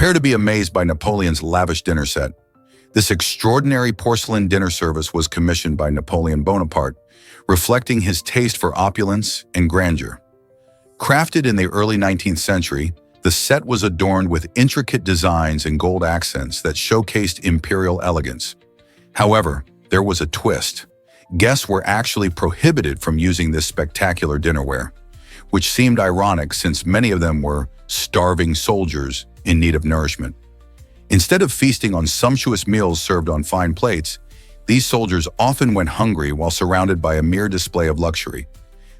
Prepare to be amazed by Napoleon's lavish dinner set. This extraordinary porcelain dinner service was commissioned by Napoleon Bonaparte, reflecting his taste for opulence and grandeur. Crafted in the early 19th century, the set was adorned with intricate designs and gold accents that showcased imperial elegance. However, there was a twist. Guests were actually prohibited from using this spectacular dinnerware, which seemed ironic since many of them were starving soldiers in need of nourishment. Instead of feasting on sumptuous meals served on fine plates, these soldiers often went hungry while surrounded by a mere display of luxury.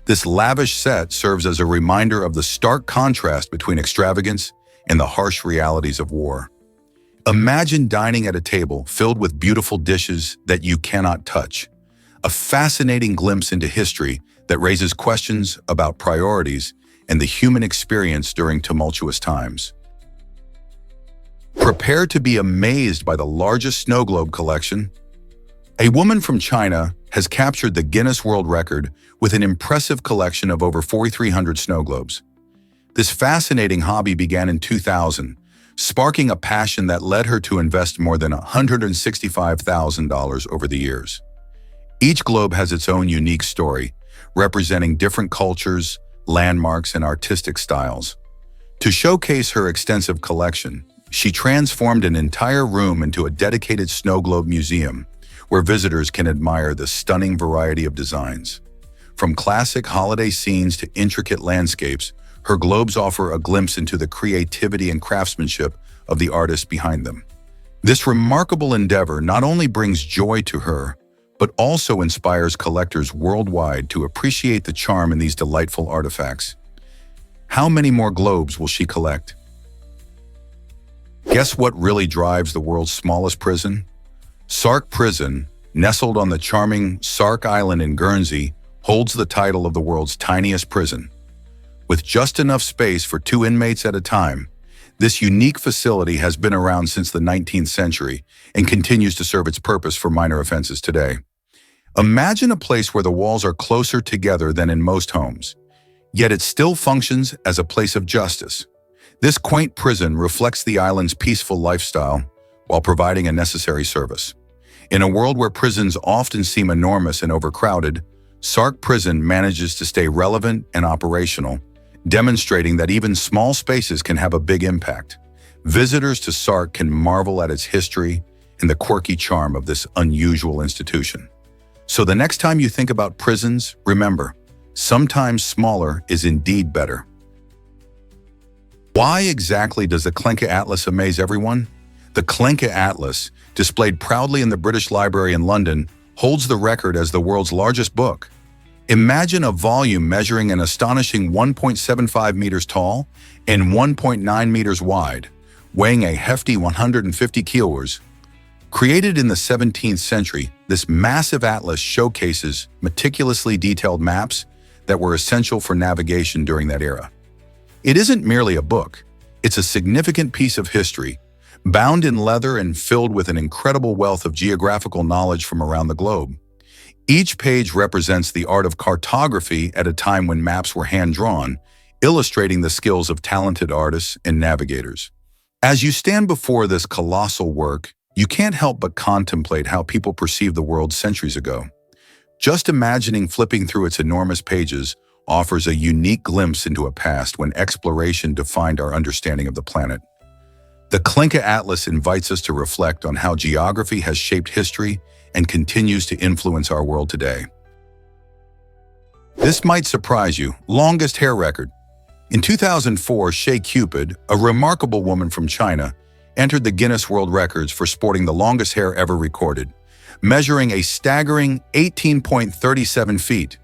This lavish set serves as a reminder of the stark contrast between extravagance and the harsh realities of war. Imagine dining at a table filled with beautiful dishes that you cannot touch, a fascinating glimpse into history that raises questions about priorities and the human experience during tumultuous times. Prepare to be amazed by the largest snow globe collection. A woman from China has captured the Guinness World Record with an impressive collection of over 4,300 snow globes. This fascinating hobby began in 2000, sparking a passion that led her to invest more than $165,000 over the years. Each globe has its own unique story, representing different cultures, landmarks, and artistic styles. To showcase her extensive collection, she transformed an entire room into a dedicated snow globe museum, where visitors can admire the stunning variety of designs. From classic holiday scenes to intricate landscapes, her globes offer a glimpse into the creativity and craftsmanship of the artists behind them. This remarkable endeavor not only brings joy to her, but also inspires collectors worldwide to appreciate the charm in these delightful artifacts. How many more globes will she collect? Guess what really drives the world's smallest prison? Sark Prison, nestled on the charming Sark Island in Guernsey, holds the title of the world's tiniest prison. With just enough space for 2 inmates at a time, this unique facility has been around since the 19th century and continues to serve its purpose for minor offenses today. Imagine a place where the walls are closer together than in most homes, yet it still functions as a place of justice. This quaint prison reflects the island's peaceful lifestyle while providing a necessary service. In a world where prisons often seem enormous and overcrowded, Sark Prison manages to stay relevant and operational, demonstrating that even small spaces can have a big impact. Visitors to Sark can marvel at its history and the quirky charm of this unusual institution. So the next time you think about prisons, remember, sometimes smaller is indeed better. Why exactly does the Klenke Atlas amaze everyone? The Klenke Atlas, displayed proudly in the British Library in London, holds the record as the world's largest book. Imagine a volume measuring an astonishing 1.75 meters tall and 1.9 meters wide, weighing a hefty 150 kilos. Created in the 17th century, this massive atlas showcases meticulously detailed maps that were essential for navigation during that era. It isn't merely a book, it's a significant piece of history, bound in leather and filled with an incredible wealth of geographical knowledge from around the globe. Each page represents the art of cartography at a time when maps were hand-drawn, illustrating the skills of talented artists and navigators. As you stand before this colossal work, you can't help but contemplate how people perceived the world centuries ago. Just imagining flipping through its enormous pages offers a unique glimpse into a past when exploration defined our understanding of the planet. The Klenke Atlas invites us to reflect on how geography has shaped history and continues to influence our world today. This might surprise you. Longest hair record. In 2004, Shea Cupid, a remarkable woman from China, entered the Guinness World Records for sporting the longest hair ever recorded, measuring a staggering 18.37 feet.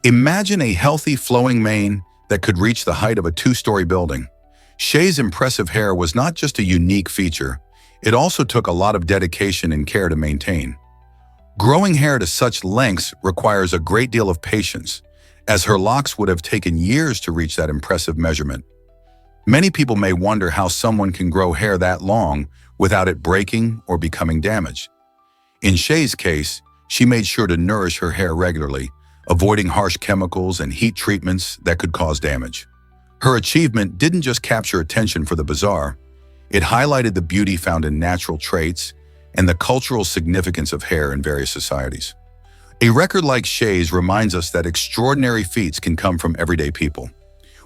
Imagine a healthy, flowing mane that could reach the height of a 2-story building. Shea's impressive hair was not just a unique feature, it also took a lot of dedication and care to maintain. Growing hair to such lengths requires a great deal of patience, as her locks would have taken years to reach that impressive measurement. Many people may wonder how someone can grow hair that long without it breaking or becoming damaged. In Shea's case, she made sure to nourish her hair regularly, avoiding harsh chemicals and heat treatments that could cause damage. Her achievement didn't just capture attention for the bazaar, It highlighted the beauty found in natural traits and the cultural significance of hair in various societies. A record like Shay's reminds us that extraordinary feats can come from everyday people.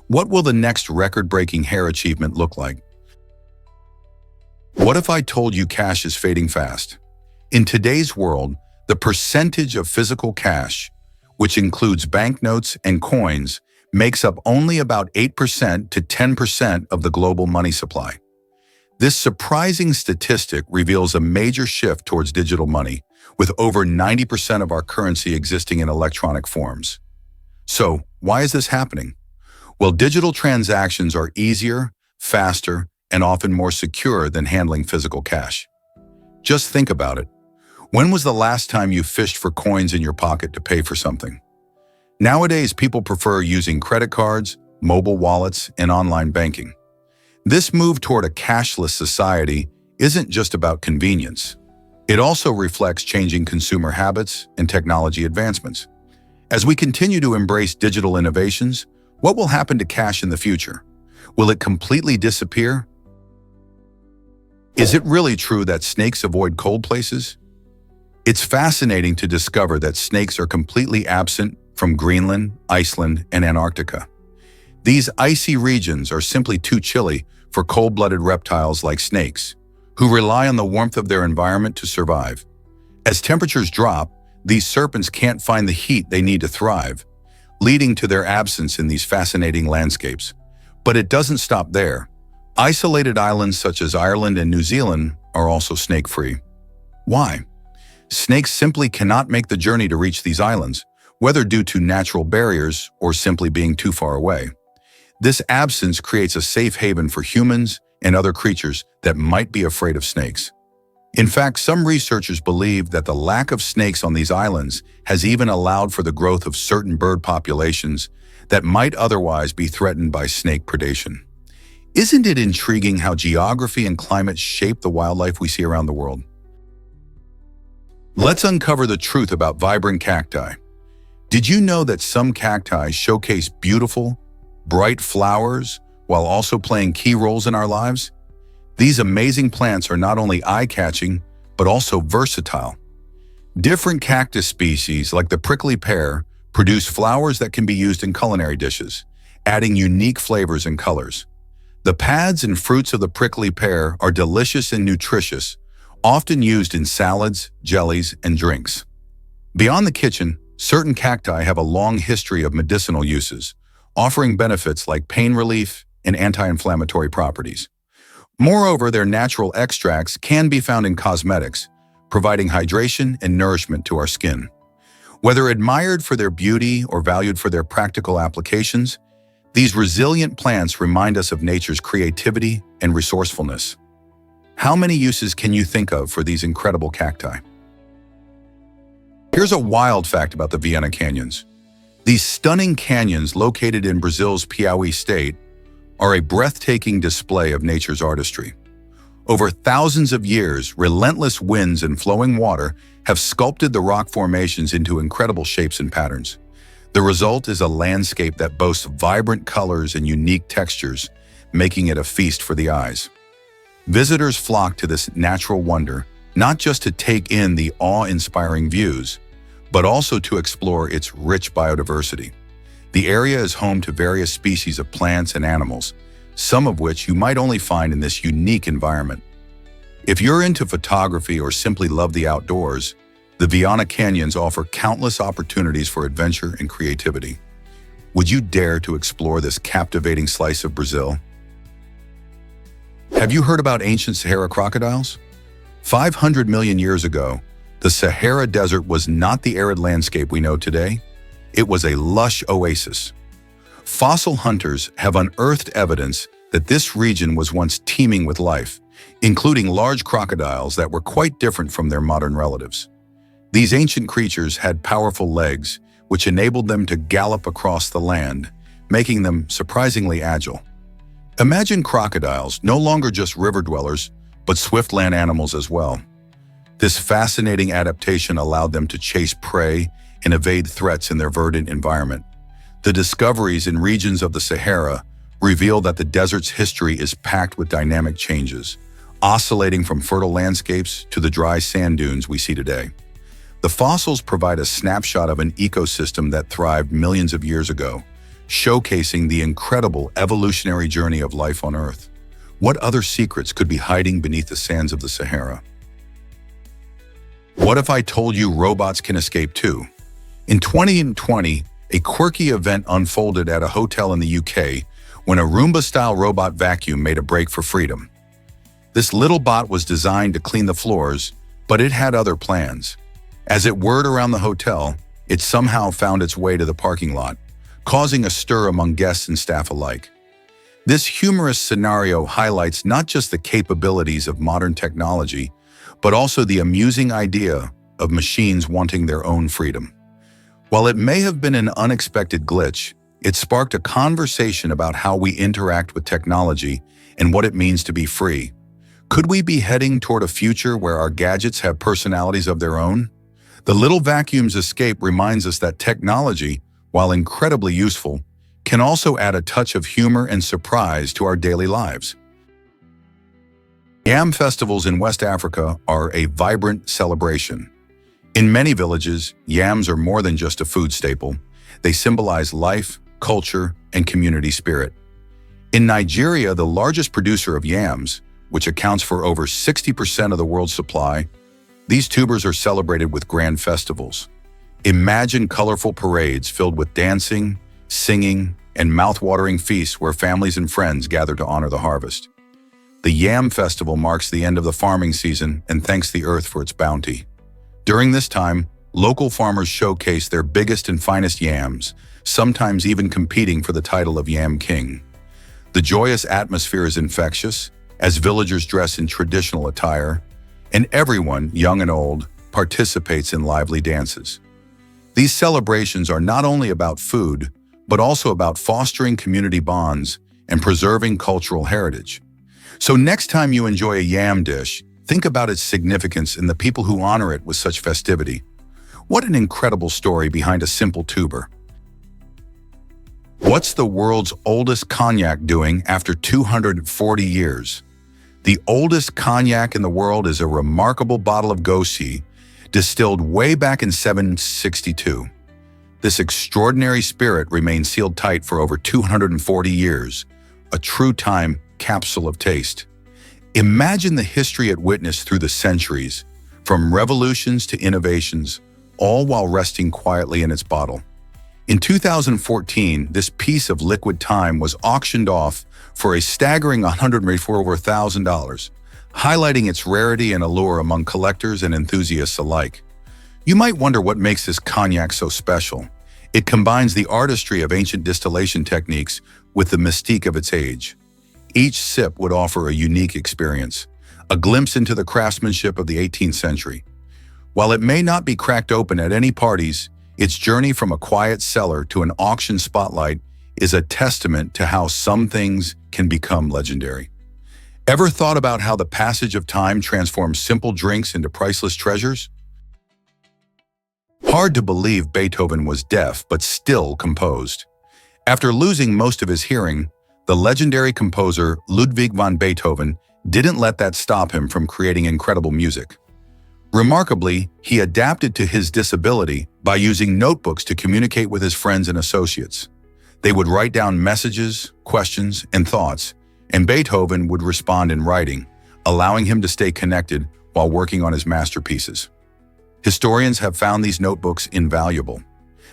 What will the next record-breaking hair achievement look like? What if I told you cash is fading fast? In today's world, the percentage of physical cash, which includes banknotes and coins, makes up only about 8% to 10% of the global money supply. This surprising statistic reveals a major shift towards digital money, with over 90% of our currency existing in electronic forms. So, why is this happening? Well, digital transactions are easier, faster, and often more secure than handling physical cash. Just think about it. When was the last time you fished for coins in your pocket to pay for something? Nowadays, people prefer using credit cards, mobile wallets, and online banking. This move toward a cashless society isn't just about convenience. It also reflects changing consumer habits and technology advancements. As we continue to embrace digital innovations, what will happen to cash in the future? Will it completely disappear? Is it really true that snakes avoid cold places? It's fascinating to discover that snakes are completely absent from Greenland, Iceland, and Antarctica. These icy regions are simply too chilly for cold-blooded reptiles like snakes, who rely on the warmth of their environment to survive. As temperatures drop, these serpents can't find the heat they need to thrive, leading to their absence in these fascinating landscapes. But it doesn't stop there. Isolated islands such as Ireland and New Zealand are also snake-free. Why? Snakes simply cannot make the journey to reach these islands, whether due to natural barriers or simply being too far away. This absence creates a safe haven for humans and other creatures that might be afraid of snakes. In fact, some researchers believe that the lack of snakes on these islands has even allowed for the growth of certain bird populations that might otherwise be threatened by snake predation. Isn't it intriguing how geography and climate shape the wildlife we see around the world? Let's uncover the truth about vibrant cacti. Did you know that some cacti showcase beautiful, bright flowers while also playing key roles in our lives? These amazing plants are not only eye-catching, but also versatile. Different cactus species, like the prickly pear, produce flowers that can be used in culinary dishes, adding unique flavors and colors. The pads and fruits of the prickly pear are delicious and nutritious, often used in salads, jellies, and drinks. Beyond the kitchen, certain cacti have a long history of medicinal uses, offering benefits like pain relief and anti-inflammatory properties. Moreover, their natural extracts can be found in cosmetics, providing hydration and nourishment to our skin. Whether admired for their beauty or valued for their practical applications, these resilient plants remind us of nature's creativity and resourcefulness. How many uses can you think of for these incredible cacti? Here's a wild fact about the Vienna Canyons. These stunning canyons located in Brazil's Piauí state are a breathtaking display of nature's artistry. Over thousands of years, relentless winds and flowing water have sculpted the rock formations into incredible shapes and patterns. The result is a landscape that boasts vibrant colors and unique textures, making it a feast for the eyes. Visitors flock to this natural wonder, not just to take in the awe-inspiring views, but also to explore its rich biodiversity. The area is home to various species of plants and animals, some of which you might only find in this unique environment. If you're into photography or simply love the outdoors, the Vienna Canyons offer countless opportunities for adventure and creativity. Would you dare to explore this captivating slice of Brazil? Have you heard about ancient Sahara crocodiles? 500 million years ago, the Sahara Desert was not the arid landscape we know today. It was a lush oasis. Fossil hunters have unearthed evidence that this region was once teeming with life, including large crocodiles that were quite different from their modern relatives. These ancient creatures had powerful legs, which enabled them to gallop across the land, making them surprisingly agile. Imagine crocodiles no longer just river dwellers, but swift land animals as well. This fascinating adaptation allowed them to chase prey and evade threats in their verdant environment. The discoveries in regions of the Sahara reveal that the desert's history is packed with dynamic changes, oscillating from fertile landscapes to the dry sand dunes we see today. The fossils provide a snapshot of an ecosystem that thrived millions of years ago, showcasing the incredible evolutionary journey of life on Earth. What other secrets could be hiding beneath the sands of the Sahara? What if I told you robots can escape too? In 2020, a quirky event unfolded at a hotel in the UK when a Roomba-style robot vacuum made a break for freedom. This little bot was designed to clean the floors, but it had other plans. As it whirred around the hotel, it somehow found its way to the parking lot, causing a stir among guests and staff alike. This humorous scenario highlights not just the capabilities of modern technology, but also the amusing idea of machines wanting their own freedom. While it may have been an unexpected glitch, it sparked a conversation about how we interact with technology and what it means to be free. Could we be heading toward a future where our gadgets have personalities of their own? The little vacuum's escape reminds us that technology, while incredibly useful, can also add a touch of humor and surprise to our daily lives. Yam festivals in West Africa are a vibrant celebration. In many villages, yams are more than just a food staple. They symbolize life, culture, and community spirit. In Nigeria, the largest producer of yams, which accounts for over 60% of the world's supply, these tubers are celebrated with grand festivals. Imagine colorful parades filled with dancing, singing, and mouth-watering feasts where families and friends gather to honor the harvest. The Yam Festival marks the end of the farming season and thanks the earth for its bounty. During this time, local farmers showcase their biggest and finest yams, sometimes even competing for the title of Yam King. The joyous atmosphere is infectious, as villagers dress in traditional attire, and everyone, young and old, participates in lively dances. These celebrations are not only about food, but also about fostering community bonds and preserving cultural heritage. So next time you enjoy a yam dish, think about its significance and the people who honor it with such festivity. What an incredible story behind a simple tuber. What's the world's oldest cognac doing after 240 years? The oldest cognac in the world is a remarkable bottle of Gossi, distilled way back in 762. This extraordinary spirit remains sealed tight for over 240 years, a true time capsule of taste. Imagine the history it witnessed through the centuries, from revolutions to innovations, all while resting quietly in its bottle. In 2014, this piece of liquid time was auctioned off for a staggering $100,000, highlighting its rarity and allure among collectors and enthusiasts alike. You might wonder what makes this cognac so special. It combines the artistry of ancient distillation techniques with the mystique of its age. Each sip would offer a unique experience, a glimpse into the craftsmanship of the 18th century. While it may not be cracked open at any parties, its journey from a quiet cellar to an auction spotlight is a testament to how some things can become legendary. Ever thought about how the passage of time transforms simple drinks into priceless treasures? Hard to believe Beethoven was deaf but still composed. After losing most of his hearing, the legendary composer Ludwig van Beethoven didn't let that stop him from creating incredible music. Remarkably, he adapted to his disability by using notebooks to communicate with his friends and associates. They would write down messages, questions, and thoughts, and Beethoven would respond in writing, allowing him to stay connected while working on his masterpieces. Historians have found these notebooks invaluable.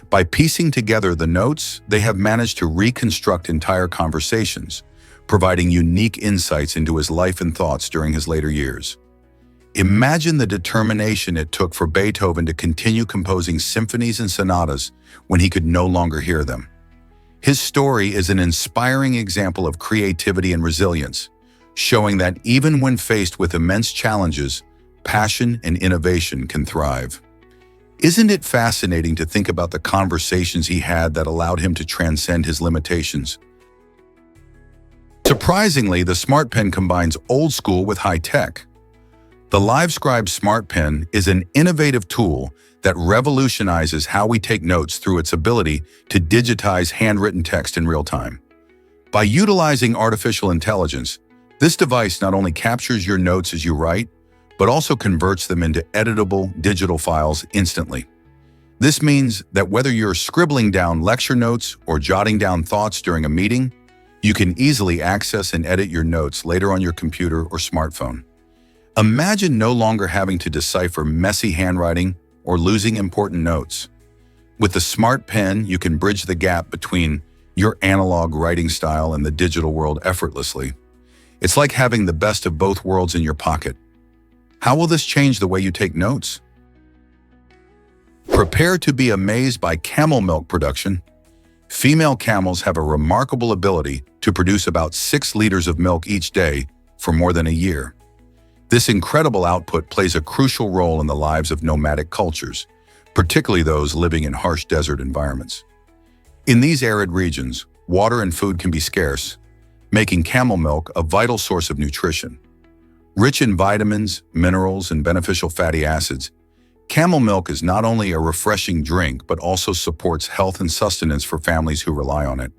By piecing together the notes, they have managed to reconstruct entire conversations, providing unique insights into his life and thoughts during his later years. Imagine the determination it took for Beethoven to continue composing symphonies and sonatas when he could no longer hear them. His story is an inspiring example of creativity and resilience, showing that even when faced with immense challenges, passion and innovation can thrive. Isn't it fascinating to think about the conversations he had that allowed him to transcend his limitations? Surprisingly, the Smart Pen combines old school with high tech. The LiveScribe Smart Pen is an innovative tool that revolutionizes how we take notes through its ability to digitize handwritten text in real time. By utilizing artificial intelligence, this device not only captures your notes as you write, but also converts them into editable digital files instantly. This means that whether you're scribbling down lecture notes or jotting down thoughts during a meeting, you can easily access and edit your notes later on your computer or smartphone. Imagine no longer having to decipher messy handwriting or losing important notes. With the smart pen, you can bridge the gap between your analog writing style and the digital world effortlessly. It's like having the best of both worlds in your pocket. How will this change the way you take notes? Prepare to be amazed by camel milk production. Female camels have a remarkable ability to produce about 6 liters of milk each day for more than a year. This incredible output plays a crucial role in the lives of nomadic cultures, particularly those living in harsh desert environments. In these arid regions, water and food can be scarce, making camel milk a vital source of nutrition. Rich in vitamins, minerals, and beneficial fatty acids, camel milk is not only a refreshing drink but also supports health and sustenance for families who rely on it.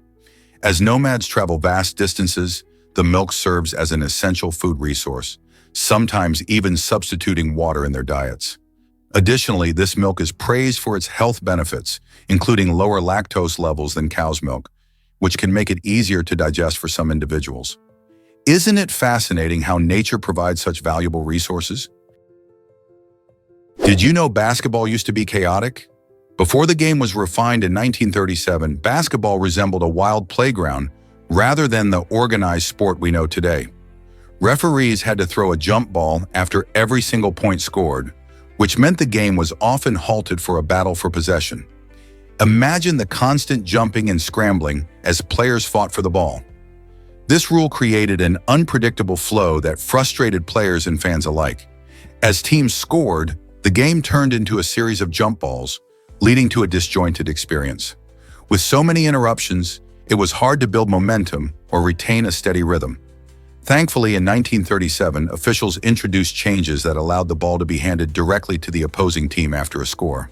As nomads travel vast distances, the milk serves as an essential food resource, sometimes even substituting water in their diets. Additionally, this milk is praised for its health benefits, including lower lactose levels than cow's milk, which can make it easier to digest for some individuals. Isn't it fascinating how nature provides such valuable resources? Did you know basketball used to be chaotic? Before the game was refined in 1937, basketball resembled a wild playground rather than the organized sport we know today. Referees had to throw a jump ball after every single point scored, which meant the game was often halted for a battle for possession. Imagine the constant jumping and scrambling as players fought for the ball. This rule created an unpredictable flow that frustrated players and fans alike. As teams scored, the game turned into a series of jump balls, leading to a disjointed experience. With so many interruptions, it was hard to build momentum or retain a steady rhythm. Thankfully, in 1937, officials introduced changes that allowed the ball to be handed directly to the opposing team after a score.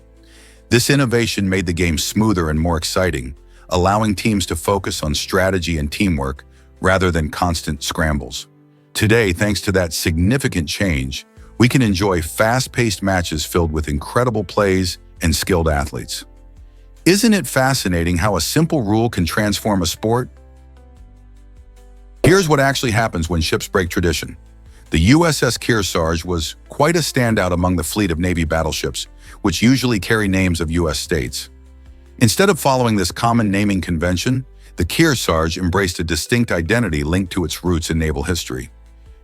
This innovation made the game smoother and more exciting, allowing teams to focus on strategy and teamwork rather than constant scrambles. Today, thanks to that significant change, we can enjoy fast-paced matches filled with incredible plays and skilled athletes. Isn't it fascinating how a simple rule can transform a sport? Here's what actually happens when ships break tradition. The USS Kearsarge was quite a standout among the fleet of Navy battleships, which usually carry names of U.S. states. Instead of following this common naming convention, the Kearsarge embraced a distinct identity linked to its roots in naval history.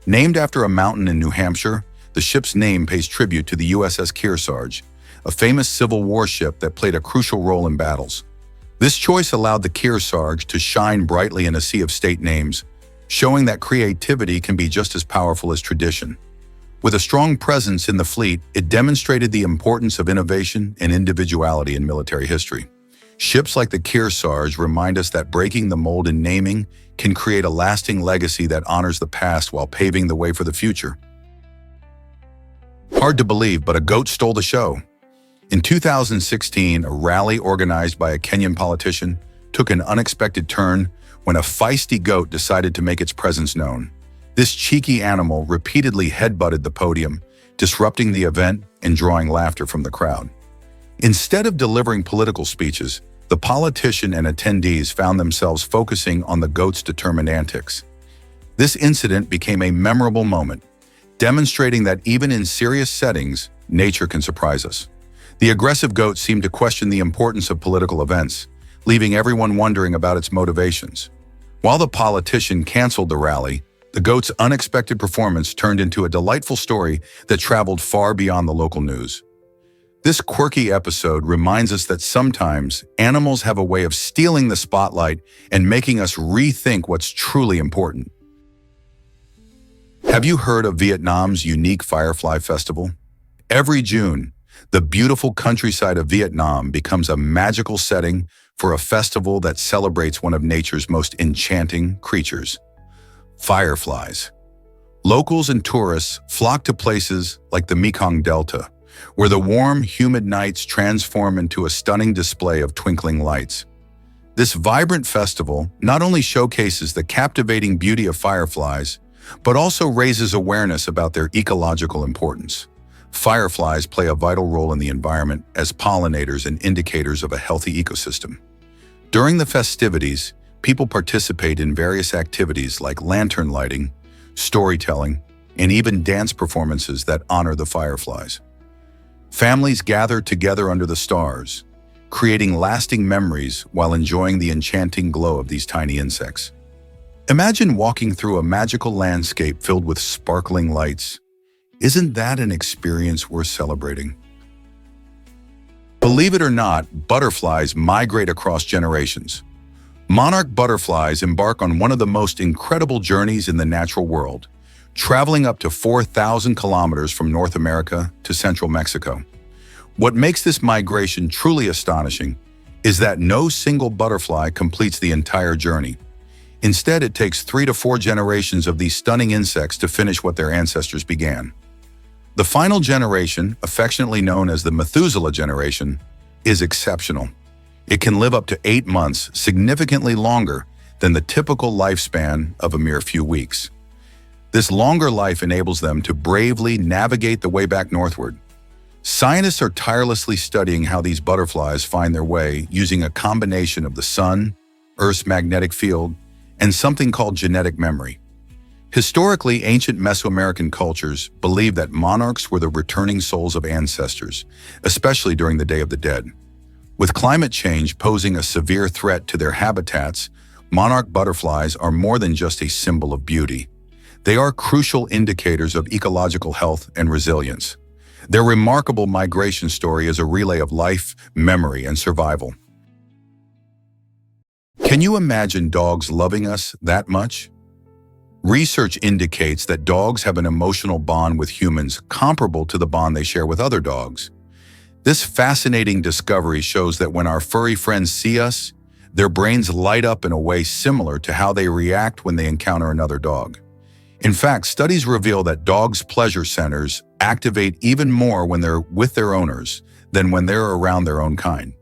Named after a mountain in New Hampshire, the ship's name pays tribute to the USS Kearsarge, a famous Civil War ship that played a crucial role in battles. This choice allowed the Kearsarge to shine brightly in a sea of state names, showing that creativity can be just as powerful as tradition. With a strong presence in the fleet, it demonstrated the importance of innovation and individuality in military history. Ships like the Kearsarge remind us that breaking the mold in naming can create a lasting legacy that honors the past while paving the way for the future. Hard to believe, but a goat stole the show. In 2016, a rally organized by a Kenyan politician took an unexpected turn when a feisty goat decided to make its presence known. This cheeky animal repeatedly headbutted the podium, disrupting the event and drawing laughter from the crowd. Instead of delivering political speeches, the politician and attendees found themselves focusing on the goat's determined antics. This incident became a memorable moment, demonstrating that even in serious settings, nature can surprise us. The aggressive goat seemed to question the importance of political events, leaving everyone wondering about its motivations. While the politician canceled the rally, the goat's unexpected performance turned into a delightful story that traveled far beyond the local news. This quirky episode reminds us that sometimes animals have a way of stealing the spotlight and making us rethink what's truly important. Have you heard of Vietnam's unique Firefly Festival? Every June, the beautiful countryside of Vietnam becomes a magical setting for a festival that celebrates one of nature's most enchanting creatures, fireflies. Locals and tourists flock to places like the Mekong Delta, where the warm, humid nights transform into a stunning display of twinkling lights. This vibrant festival not only showcases the captivating beauty of fireflies, but also raises awareness about their ecological importance. Fireflies play a vital role in the environment as pollinators and indicators of a healthy ecosystem. During the festivities, people participate in various activities like lantern lighting, storytelling, and even dance performances that honor the fireflies. Families gather together under the stars, creating lasting memories while enjoying the enchanting glow of these tiny insects. Imagine walking through a magical landscape filled with sparkling lights. Isn't that an experience worth celebrating? Believe it or not, butterflies migrate across generations. Monarch butterflies embark on one of the most incredible journeys in the natural world, traveling up to 4,000 kilometers from North America to central Mexico. What makes this migration truly astonishing is that no single butterfly completes the entire journey. Instead, it takes 3 to 4 generations of these stunning insects to finish what their ancestors began. The final generation, affectionately known as the Methuselah generation, is exceptional. It can live up to 8 months, significantly longer than the typical lifespan of a mere few weeks. This longer life enables them to bravely navigate the way back northward. Scientists are tirelessly studying how these butterflies find their way using a combination of the sun, Earth's magnetic field, and something called genetic memory. Historically, ancient Mesoamerican cultures believed that monarchs were the returning souls of ancestors, especially during the Day of the Dead. With climate change posing a severe threat to their habitats, monarch butterflies are more than just a symbol of beauty. They are crucial indicators of ecological health and resilience. Their remarkable migration story is a relay of life, memory, and survival. Can you imagine dogs loving us that much? Research indicates that dogs have an emotional bond with humans comparable to the bond they share with other dogs. This fascinating discovery shows that when our furry friends see us, their brains light up in a way similar to how they react when they encounter another dog. In fact, studies reveal that dogs' pleasure centers activate even more when they're with their owners than when they're around their own kind.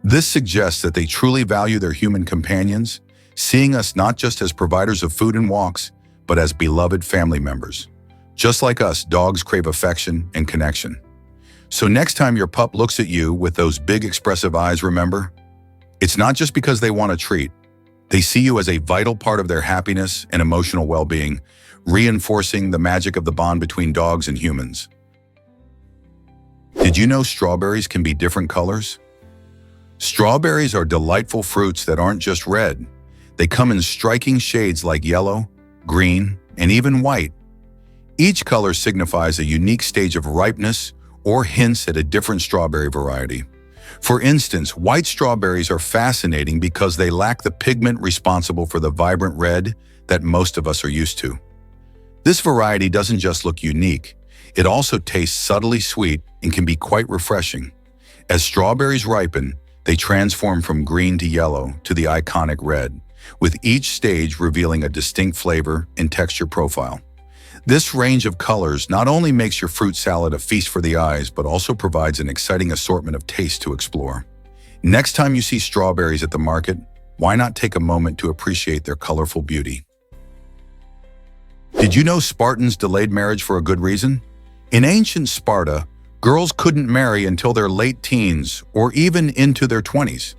This suggests that they truly value their human companions, seeing us not just as providers of food and walks, but as beloved family members. Just like us, dogs crave affection and connection. So next time your pup looks at you with those big expressive eyes, remember, it's not just because they want a treat. They see you as a vital part of their happiness and emotional well-being, reinforcing the magic of the bond between dogs and humans. Did you know strawberries can be different colors? Strawberries are delightful fruits that aren't just red. They come in striking shades like yellow, green, and even white. Each color signifies a unique stage of ripeness or hints at a different strawberry variety. For instance, white strawberries are fascinating because they lack the pigment responsible for the vibrant red that most of us are used to. This variety doesn't just look unique, it also tastes subtly sweet and can be quite refreshing. As strawberries ripen, they transform from green to yellow to the iconic red, with each stage revealing a distinct flavor and texture profile. This range of colors not only makes your fruit salad a feast for the eyes, but also provides an exciting assortment of tastes to explore. Next time you see strawberries at the market, why not take a moment to appreciate their colorful beauty? Did you know Spartans delayed marriage for a good reason? In ancient Sparta, girls couldn't marry until their late teens or even into their 20s.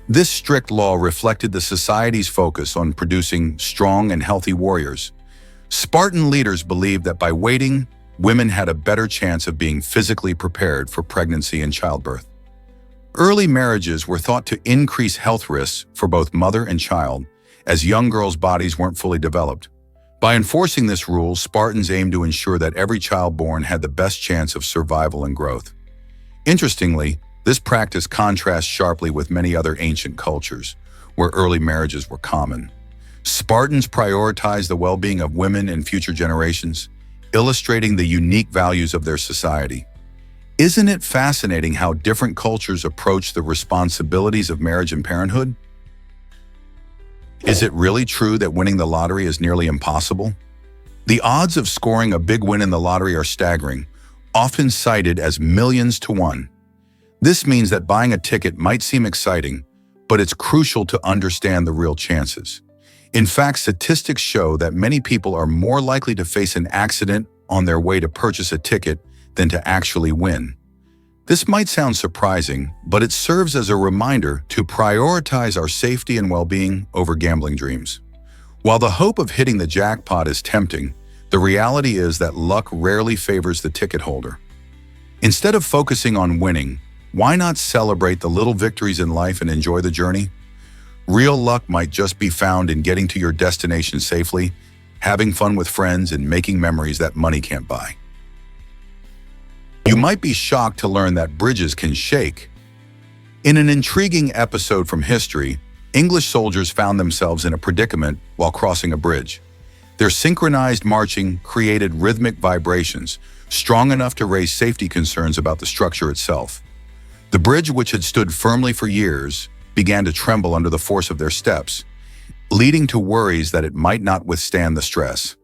This strict law reflected the society's focus on producing strong and healthy warriors. Spartan leaders believed that by waiting, women had a better chance of being physically prepared for pregnancy and childbirth. Early marriages were thought to increase health risks for both mother and child, as young girls' bodies weren't fully developed. By enforcing this rule, Spartans aimed to ensure that every child born had the best chance of survival and growth. Interestingly, this practice contrasts sharply with many other ancient cultures, where early marriages were common. Spartans prioritized the well-being of women and future generations, illustrating the unique values of their society. Isn't it fascinating how different cultures approach the responsibilities of marriage and parenthood? Is it really true that winning the lottery is nearly impossible? The odds of scoring a big win in the lottery are staggering, often cited as millions to one. This means that buying a ticket might seem exciting, but it's crucial to understand the real chances. In fact, statistics show that many people are more likely to face an accident on their way to purchase a ticket than to actually win. This might sound surprising, but it serves as a reminder to prioritize our safety and well-being over gambling dreams. While the hope of hitting the jackpot is tempting, the reality is that luck rarely favors the ticket holder. Instead of focusing on winning, why not celebrate the little victories in life and enjoy the journey? Real luck might just be found in getting to your destination safely, having fun with friends, and making memories that money can't buy. You might be shocked to learn that bridges can shake. In an intriguing episode from history, English soldiers found themselves in a predicament while crossing a bridge. Their synchronized marching created rhythmic vibrations, strong enough to raise safety concerns about the structure itself. The bridge, which had stood firmly for years, began to tremble under the force of their steps, leading to worries that it might not withstand the stress.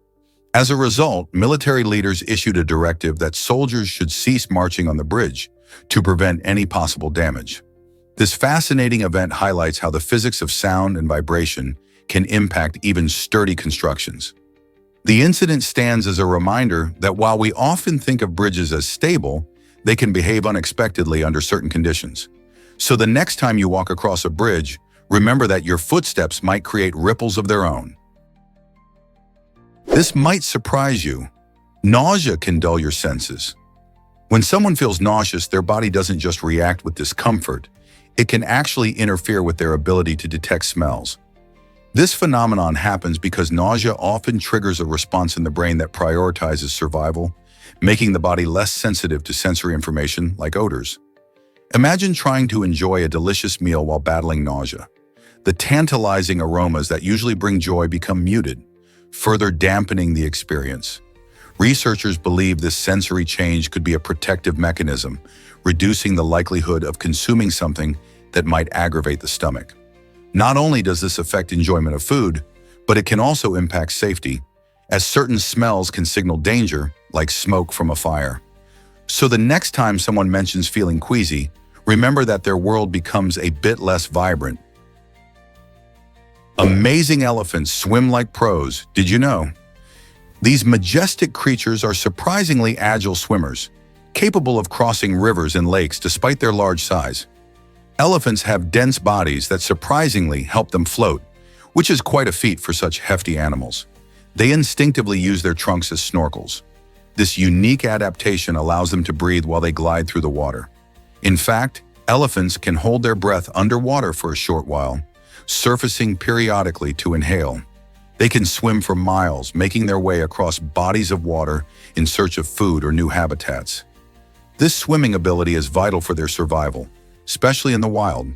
As a result, military leaders issued a directive that soldiers should cease marching on the bridge to prevent any possible damage. This fascinating event highlights how the physics of sound and vibration can impact even sturdy constructions. The incident stands as a reminder that while we often think of bridges as stable, they can behave unexpectedly under certain conditions. So the next time you walk across a bridge, remember that your footsteps might create ripples of their own. This might surprise you. Nausea can dull your senses. When someone feels nauseous, their body doesn't just react with discomfort. It can actually interfere with their ability to detect smells. This phenomenon happens because nausea often triggers a response in the brain that prioritizes survival, making the body less sensitive to sensory information like odors. Imagine trying to enjoy a delicious meal while battling nausea. The tantalizing aromas that usually bring joy become muted, further dampening the experience. Researchers believe this sensory change could be a protective mechanism, reducing the likelihood of consuming something that might aggravate the stomach. Not only does this affect enjoyment of food, but it can also impact safety, as certain smells can signal danger, like smoke from a fire. So the next time someone mentions feeling queasy, remember that their world becomes a bit less vibrant. Amazing elephants swim like pros, did you know? These majestic creatures are surprisingly agile swimmers, capable of crossing rivers and lakes despite their large size. Elephants have dense bodies that surprisingly help them float, which is quite a feat for such hefty animals. They instinctively use their trunks as snorkels. This unique adaptation allows them to breathe while they glide through the water. In fact, elephants can hold their breath underwater for a short while, surfacing periodically to inhale. They can swim for miles, making their way across bodies of water in search of food or new habitats. This swimming ability is vital for their survival, especially in the wild,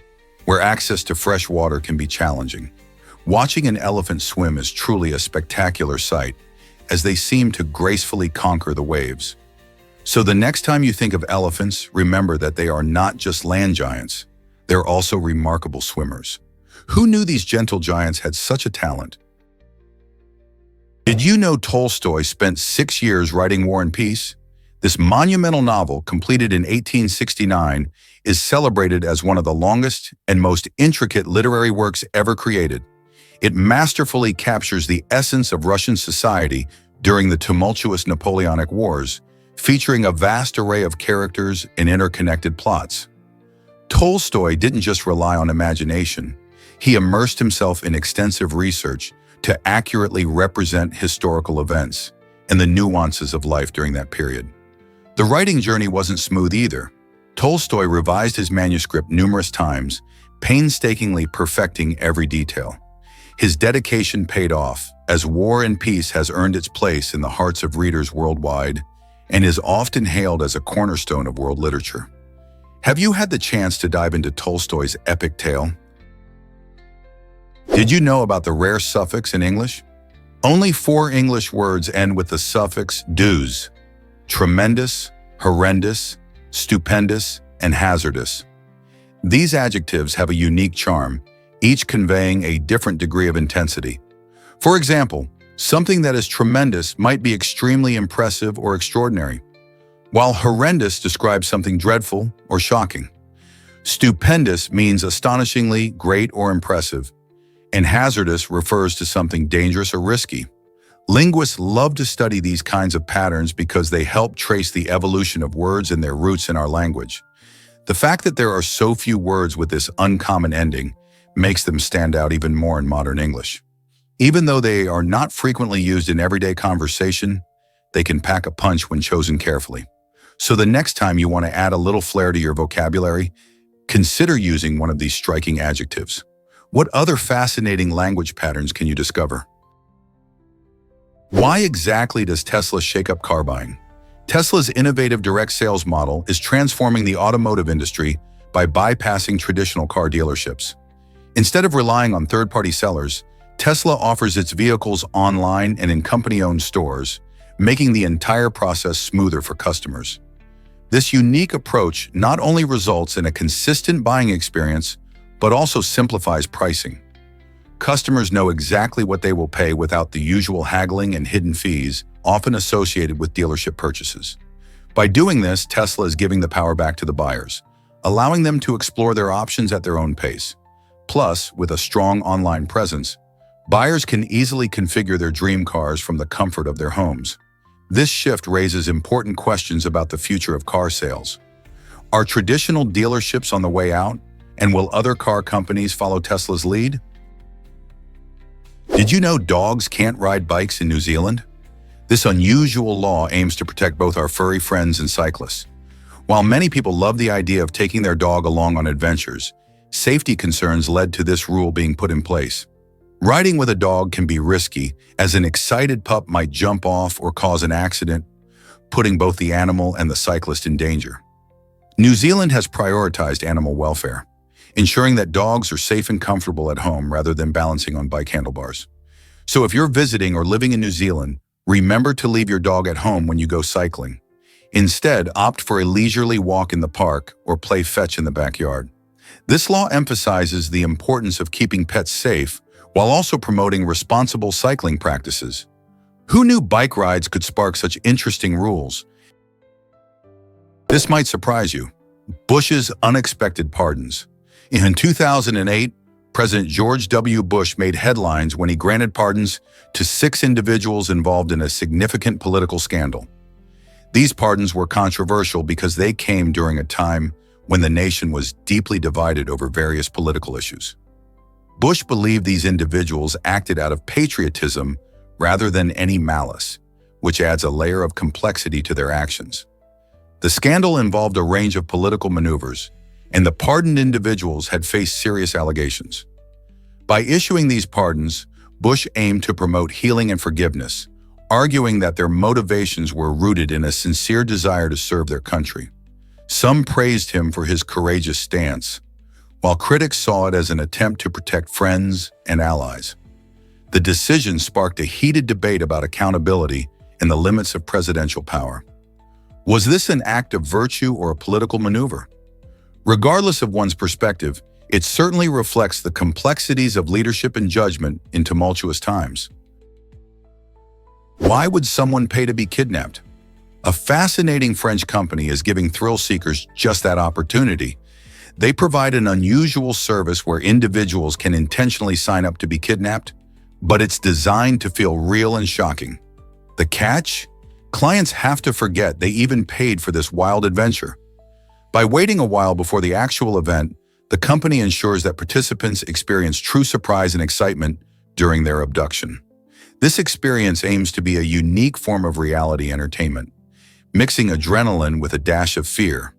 where access to fresh water can be challenging. Watching an elephant swim is truly a spectacular sight, as they seem to gracefully conquer the waves. So the next time you think of elephants, remember that they are not just land giants, they're also remarkable swimmers. Who knew these gentle giants had such a talent? Did you know Tolstoy spent 6 years writing War and Peace? This monumental novel, completed in 1869, is celebrated as one of the longest and most intricate literary works ever created. It masterfully captures the essence of Russian society during the tumultuous Napoleonic Wars, featuring a vast array of characters and interconnected plots. Tolstoy didn't just rely on imagination. He immersed himself in extensive research to accurately represent historical events and the nuances of life during that period. The writing journey wasn't smooth either. Tolstoy revised his manuscript numerous times, painstakingly perfecting every detail. His dedication paid off, as War and Peace has earned its place in the hearts of readers worldwide and is often hailed as a cornerstone of world literature. Have you had the chance to dive into Tolstoy's epic tale? Did you know about the rare suffix in English? Only 4 English words end with the suffix "dus": tremendous, horrendous, stupendous, and hazardous. These adjectives have a unique charm, each conveying a different degree of intensity. For example, something that is tremendous might be extremely impressive or extraordinary, while horrendous describes something dreadful or shocking. Stupendous means astonishingly, great or impressive, and hazardous refers to something dangerous or risky. Linguists love to study these kinds of patterns because they help trace the evolution of words and their roots in our language. The fact that there are so few words with this uncommon ending makes them stand out even more in modern English. Even though they are not frequently used in everyday conversation, they can pack a punch when chosen carefully. So the next time you want to add a little flair to your vocabulary, consider using one of these striking adjectives. What other fascinating language patterns can you discover? Why exactly does Tesla shake up car buying? Tesla's innovative direct sales model is transforming the automotive industry by bypassing traditional car dealerships. Instead of relying on third-party sellers, Tesla offers its vehicles online and in company-owned stores, making the entire process smoother for customers. This unique approach not only results in a consistent buying experience, but also simplifies pricing. Customers know exactly what they will pay without the usual haggling and hidden fees often associated with dealership purchases. By doing this, Tesla is giving the power back to the buyers, allowing them to explore their options at their own pace. Plus, with a strong online presence, buyers can easily configure their dream cars from the comfort of their homes. This shift raises important questions about the future of car sales. Are traditional dealerships on the way out, and will other car companies follow Tesla's lead? Did you know dogs can't ride bikes in New Zealand? This unusual law aims to protect both our furry friends and cyclists. While many people love the idea of taking their dog along on adventures, safety concerns led to this rule being put in place. Riding with a dog can be risky, as an excited pup might jump off or cause an accident, putting both the animal and the cyclist in danger. New Zealand has prioritized animal welfare, ensuring that dogs are safe and comfortable at home rather than balancing on bike handlebars. So if you're visiting or living in New Zealand, remember to leave your dog at home when you go cycling. Instead, opt for a leisurely walk in the park or play fetch in the backyard. This law emphasizes the importance of keeping pets safe while also promoting responsible cycling practices. Who knew bike rides could spark such interesting rules? This might surprise you. Bush's unexpected pardons. In 2008, President George W. Bush made headlines when he granted pardons to 6 individuals involved in a significant political scandal. These pardons were controversial because they came during a time when the nation was deeply divided over various political issues. Bush believed these individuals acted out of patriotism rather than any malice, which adds a layer of complexity to their actions. The scandal involved a range of political maneuvers, and the pardoned individuals had faced serious allegations. By issuing these pardons, Bush aimed to promote healing and forgiveness, arguing that their motivations were rooted in a sincere desire to serve their country. Some praised him for his courageous stance, while critics saw it as an attempt to protect friends and allies. The decision sparked a heated debate about accountability and the limits of presidential power. Was this an act of virtue or a political maneuver? Regardless of one's perspective, it certainly reflects the complexities of leadership and judgment in tumultuous times. Why would someone pay to be kidnapped? A fascinating French company is giving thrill seekers just that opportunity. They provide an unusual service where individuals can intentionally sign up to be kidnapped, but it's designed to feel real and shocking. The catch? Clients have to forget they even paid for this wild adventure. By waiting a while before the actual event, the company ensures that participants experience true surprise and excitement during their abduction. This experience aims to be a unique form of reality entertainment, mixing adrenaline with a dash of fear.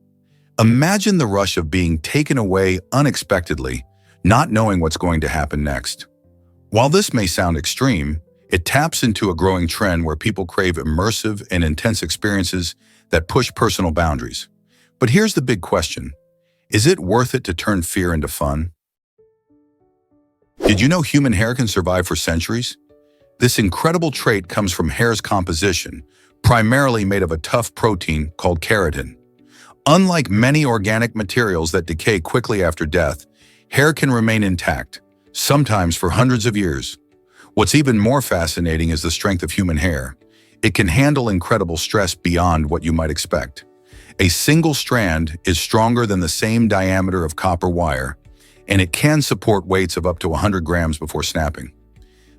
Imagine the rush of being taken away unexpectedly, not knowing what's going to happen next. While this may sound extreme, it taps into a growing trend where people crave immersive and intense experiences that push personal boundaries. But here's the big question. Is it worth it to turn fear into fun? Did you know human hair can survive for centuries? This incredible trait comes from hair's composition, primarily made of a tough protein called keratin. Unlike many organic materials that decay quickly after death, hair can remain intact, sometimes for hundreds of years. What's even more fascinating is the strength of human hair. It can handle incredible stress beyond what you might expect. A single strand is stronger than the same diameter of copper wire, and it can support weights of up to 100 grams before snapping.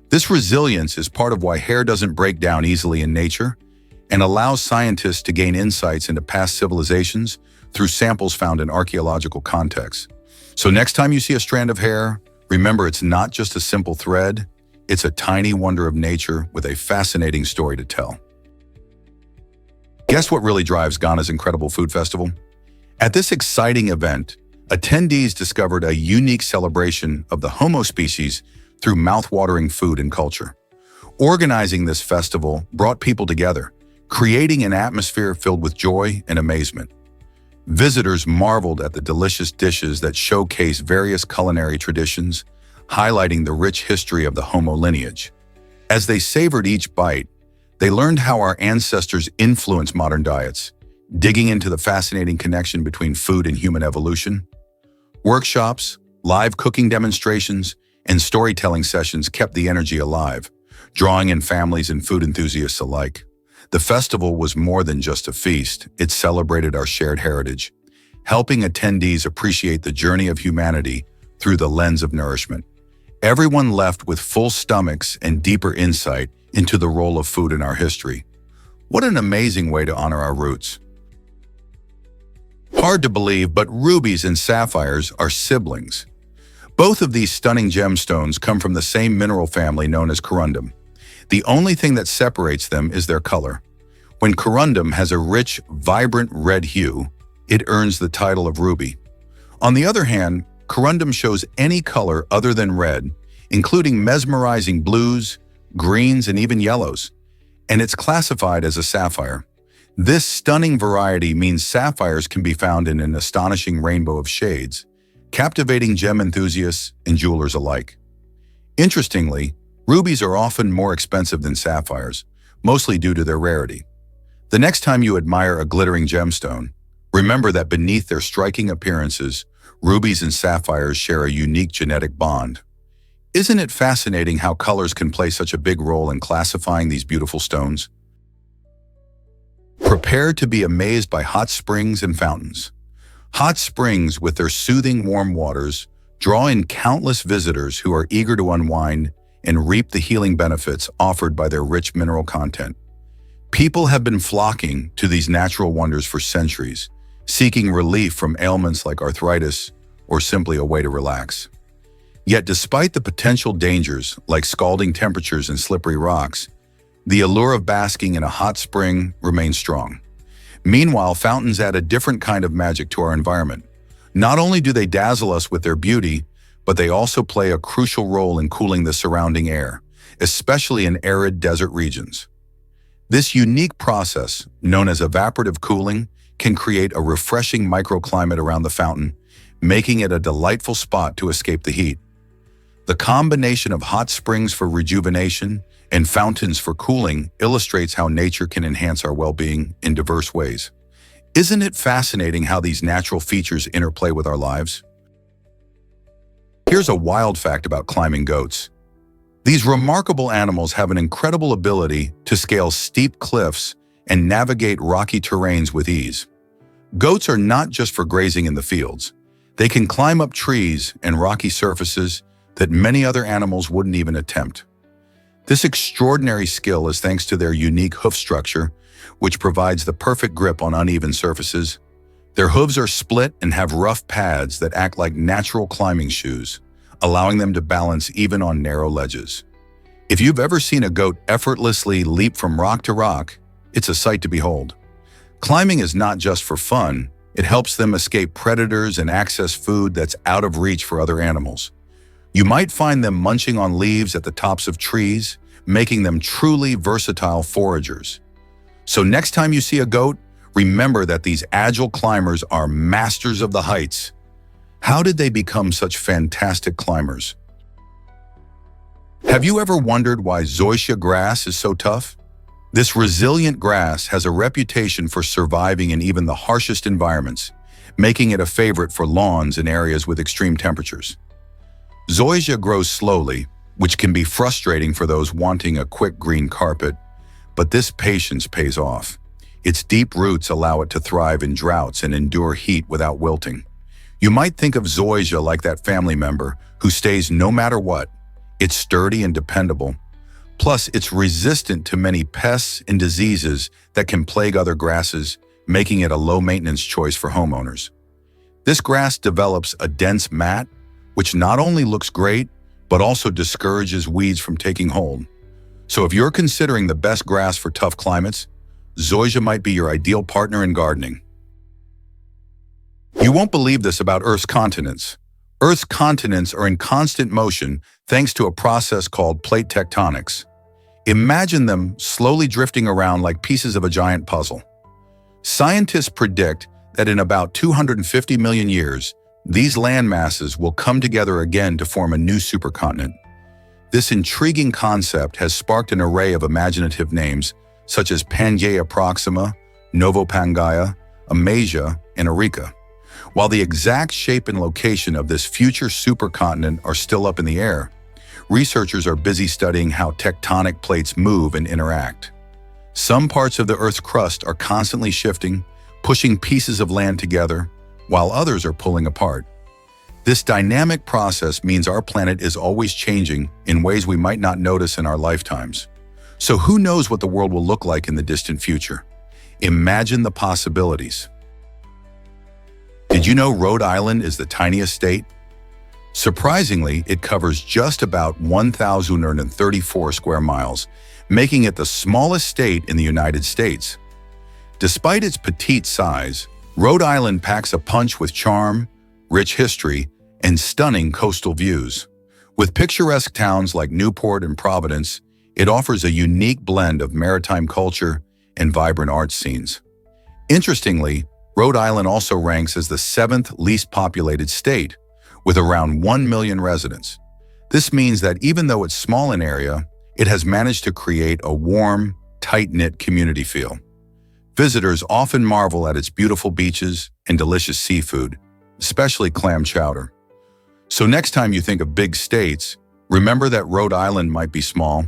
This resilience is part of why hair doesn't break down easily in nature and allows scientists to gain insights into past civilizations through samples found in archaeological contexts. So next time you see a strand of hair, remember it's not just a simple thread, it's a tiny wonder of nature with a fascinating story to tell. Guess what really drives Ghana's incredible food festival? At this exciting event, attendees discovered a unique celebration of the Homo species through mouth-watering food and culture. Organizing this festival brought people together, creating an atmosphere filled with joy and amazement. Visitors marveled at the delicious dishes that showcase various culinary traditions, highlighting the rich history of the Homo lineage. As they savored each bite, they learned how our ancestors influenced modern diets, digging into the fascinating connection between food and human evolution. Workshops, live cooking demonstrations, and storytelling sessions kept the energy alive, drawing in families and food enthusiasts alike. The festival was more than just a feast, it celebrated our shared heritage, helping attendees appreciate the journey of humanity through the lens of nourishment. Everyone left with full stomachs and deeper insight into the role of food in our history. What an amazing way to honor our roots. Hard to believe, but rubies and sapphires are siblings. Both of these stunning gemstones come from the same mineral family known as corundum. The only thing that separates them is their color. When corundum has a rich, vibrant red hue, it earns the title of ruby. On the other hand, corundum shows any color other than red, including mesmerizing blues, greens, and even yellows, and it's classified as a sapphire. This stunning variety means sapphires can be found in an astonishing rainbow of shades, captivating gem enthusiasts and jewelers alike. Interestingly, rubies are often more expensive than sapphires, mostly due to their rarity. The next time you admire a glittering gemstone, remember that beneath their striking appearances, rubies and sapphires share a unique genetic bond. Isn't it fascinating how colors can play such a big role in classifying these beautiful stones? Prepare to be amazed by hot springs and fountains. Hot springs, with their soothing warm waters, draw in countless visitors who are eager to unwind and reap the healing benefits offered by their rich mineral content. People have been flocking to these natural wonders for centuries, seeking relief from ailments like arthritis or simply a way to relax. Yet despite the potential dangers like scalding temperatures and slippery rocks, the allure of basking in a hot spring remains strong. Meanwhile, fountains add a different kind of magic to our environment. Not only do they dazzle us with their beauty, but they also play a crucial role in cooling the surrounding air, especially in arid desert regions. This unique process, known as evaporative cooling, can create a refreshing microclimate around the fountain, making it a delightful spot to escape the heat. The combination of hot springs for rejuvenation and fountains for cooling illustrates how nature can enhance our well-being in diverse ways. Isn't it fascinating how these natural features interplay with our lives? Here's a wild fact about climbing goats. These remarkable animals have an incredible ability to scale steep cliffs and navigate rocky terrains with ease. Goats are not just for grazing in the fields. They can climb up trees and rocky surfaces that many other animals wouldn't even attempt. This extraordinary skill is thanks to their unique hoof structure, which provides the perfect grip on uneven surfaces. Their hooves are split and have rough pads that act like natural climbing shoes, allowing them to balance even on narrow ledges. If you've ever seen a goat effortlessly leap from rock to rock, it's a sight to behold. Climbing is not just for fun, it helps them escape predators and access food that's out of reach for other animals. You might find them munching on leaves at the tops of trees, making them truly versatile foragers. So next time you see a goat, remember that these agile climbers are masters of the heights. How did they become such fantastic climbers? Have you ever wondered why zoysia grass is so tough? This resilient grass has a reputation for surviving in even the harshest environments, making it a favorite for lawns in areas with extreme temperatures. Zoysia grows slowly, which can be frustrating for those wanting a quick green carpet, but this patience pays off. Its deep roots allow it to thrive in droughts and endure heat without wilting. You might think of zoysia like that family member who stays no matter what. It's sturdy and dependable. Plus, it's resistant to many pests and diseases that can plague other grasses, making it a low-maintenance choice for homeowners. This grass develops a dense mat, which not only looks great, but also discourages weeds from taking hold. So if you're considering the best grass for tough climates, zoysia might be your ideal partner in gardening. You won't believe this about Earth's continents. Earth's continents are in constant motion thanks to a process called plate tectonics. Imagine them slowly drifting around like pieces of a giant puzzle. Scientists predict that in about 250 million years, these land masses will come together again to form a new supercontinent. This intriguing concept has sparked an array of imaginative names such as Pangaea Proxima, Novopangaea, Amasia, and Eureka. While the exact shape and location of this future supercontinent are still up in the air, researchers are busy studying how tectonic plates move and interact. Some parts of the Earth's crust are constantly shifting, pushing pieces of land together, while others are pulling apart. This dynamic process means our planet is always changing in ways we might not notice in our lifetimes. So who knows what the world will look like in the distant future? Imagine the possibilities. Did you know Rhode Island is the tiniest state? Surprisingly, it covers just about 1,034 square miles, making it the smallest state in the United States. Despite its petite size, Rhode Island packs a punch with charm, rich history, and stunning coastal views. With picturesque towns like Newport and Providence, it offers a unique blend of maritime culture and vibrant art scenes. Interestingly, Rhode Island also ranks as the 7th least populated state, with around 1 million residents. This means that even though it's small in area, it has managed to create a warm, tight-knit community feel. Visitors often marvel at its beautiful beaches and delicious seafood, especially clam chowder. So next time you think of big states, remember that Rhode Island might be small,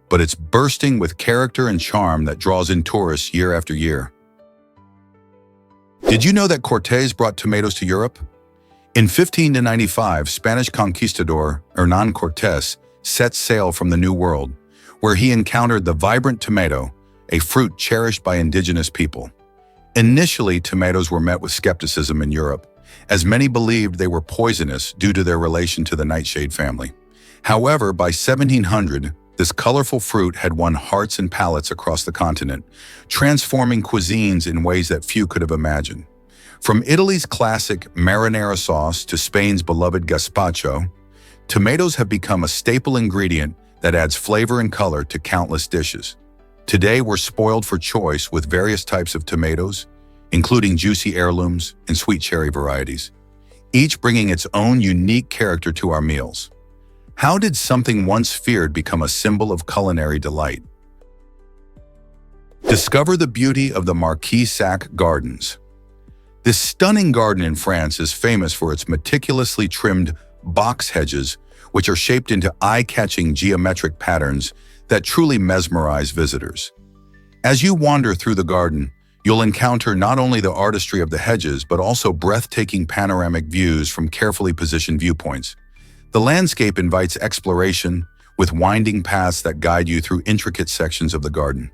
but it's bursting with character and charm that draws in tourists year after year. Did you know that Cortés brought tomatoes to Europe? In 1595, Spanish conquistador Hernán Cortés set sail from the New World, where he encountered the vibrant tomato, a fruit cherished by indigenous people. Initially, tomatoes were met with skepticism in Europe, as many believed they were poisonous due to their relation to the nightshade family. However, by 1700, this colorful fruit had won hearts and palates across the continent, transforming cuisines in ways that few could have imagined. From Italy's classic marinara sauce to Spain's beloved gazpacho, tomatoes have become a staple ingredient that adds flavor and color to countless dishes. Today, we're spoiled for choice with various types of tomatoes, including juicy heirlooms and sweet cherry varieties, each bringing its own unique character to our meals. How did something once feared become a symbol of culinary delight? Discover the beauty of the Marquis Sac Gardens. This stunning garden in France is famous for its meticulously trimmed box hedges, which are shaped into eye-catching geometric patterns that truly mesmerize visitors. As you wander through the garden, you'll encounter not only the artistry of the hedges, but also breathtaking panoramic views from carefully positioned viewpoints. The landscape invites exploration, with winding paths that guide you through intricate sections of the garden.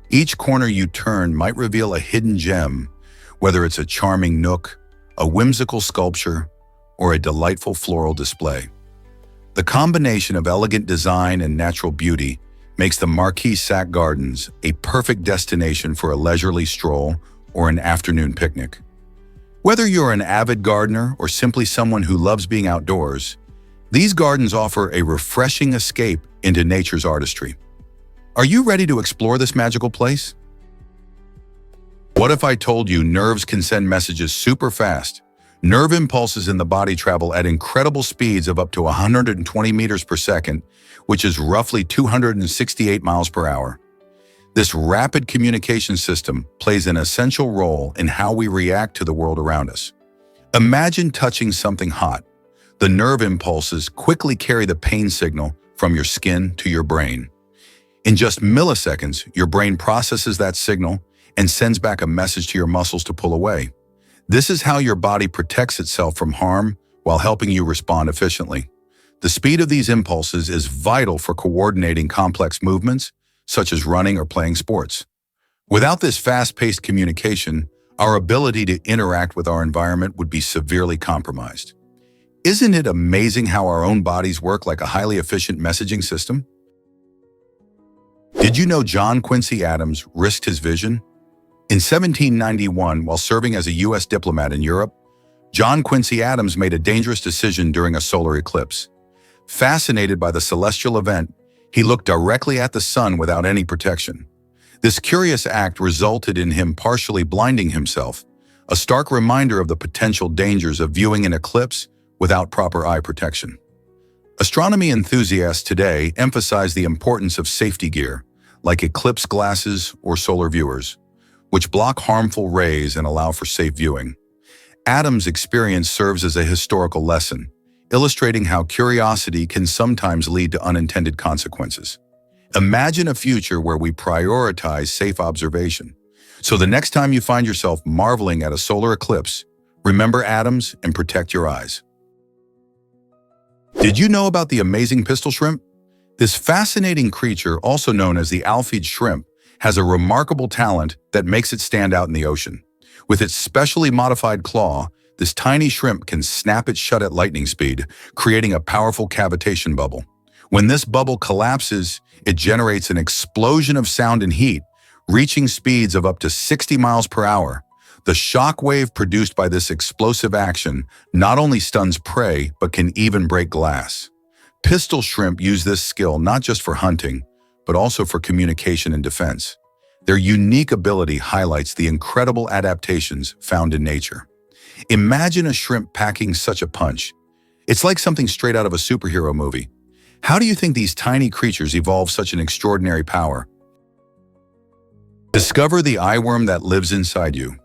Each corner you turn might reveal a hidden gem, whether it's a charming nook, a whimsical sculpture, or a delightful floral display. The combination of elegant design and natural beauty makes the Marquis Sac Gardens a perfect destination for a leisurely stroll or an afternoon picnic. Whether you're an avid gardener or simply someone who loves being outdoors, these gardens offer a refreshing escape into nature's artistry. Are you ready to explore this magical place? What if I told you nerves can send messages super fast? Nerve impulses in the body travel at incredible speeds of up to 120 meters per second, which is roughly 268 miles per hour. This rapid communication system plays an essential role in how we react to the world around us. Imagine touching something hot. The nerve impulses quickly carry the pain signal from your skin to your brain. In just milliseconds, your brain processes that signal and sends back a message to your muscles to pull away. This is how your body protects itself from harm while helping you respond efficiently. The speed of these impulses is vital for coordinating complex movements, such as running or playing sports. Without this fast-paced communication, our ability to interact with our environment would be severely compromised. Isn't it amazing how our own bodies work like a highly efficient messaging system? Did you know John Quincy Adams risked his vision? In 1791, while serving as a U.S. diplomat in Europe, John Quincy Adams made a dangerous decision during a solar eclipse. Fascinated by the celestial event, he looked directly at the sun without any protection. This curious act resulted in him partially blinding himself, a stark reminder of the potential dangers of viewing an eclipse without proper eye protection. Astronomy enthusiasts today emphasize the importance of safety gear, like eclipse glasses or solar viewers, which block harmful rays and allow for safe viewing. Adams' experience serves as a historical lesson, illustrating how curiosity can sometimes lead to unintended consequences. Imagine a future where we prioritize safe observation. So the next time you find yourself marveling at a solar eclipse, remember Adams and protect your eyes. Did you know about the amazing pistol shrimp? This fascinating creature, also known as the alpheid shrimp, has a remarkable talent that makes it stand out in the ocean. With its specially modified claw, this tiny shrimp can snap it shut at lightning speed, creating a powerful cavitation bubble. When this bubble collapses, it generates an explosion of sound and heat, reaching speeds of up to 60 miles per hour. The shock wave produced by this explosive action not only stuns prey, but can even break glass. Pistol shrimp use this skill not just for hunting, but also for communication and defense. Their unique ability highlights the incredible adaptations found in nature. Imagine a shrimp packing such a punch. It's like something straight out of a superhero movie. How do you think these tiny creatures evolve such an extraordinary power? Discover the eyeworm that lives inside you.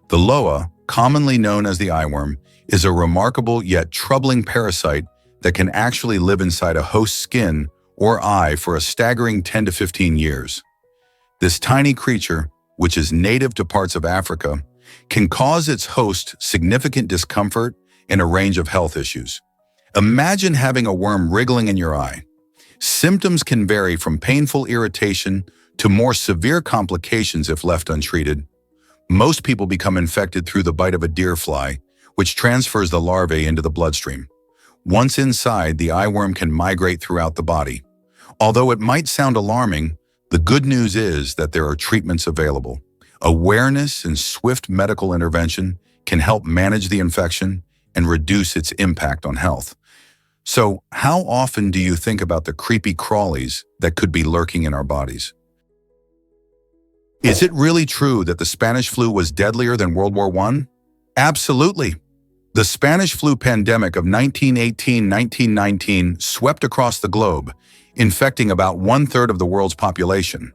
The loa, commonly known as the eyeworm, is a remarkable yet troubling parasite that can actually live inside a host's skin or eye for a staggering 10 to 15 years. This tiny creature, which is native to parts of Africa, can cause its host significant discomfort and a range of health issues. Imagine having a worm wriggling in your eye. Symptoms can vary from painful irritation to more severe complications if left untreated. Most people become infected through the bite of a deer fly, which transfers the larvae into the bloodstream. Once inside, the eyeworm can migrate throughout the body. Although it might sound alarming, the good news is that there are treatments available. Awareness and swift medical intervention can help manage the infection and reduce its impact on health. So, how often do you think about the creepy crawlies that could be lurking in our bodies? Is it really true that the Spanish flu was deadlier than World War I? Absolutely. The Spanish flu pandemic of 1918-1919 swept across the globe, infecting about 1/3 of the world's population.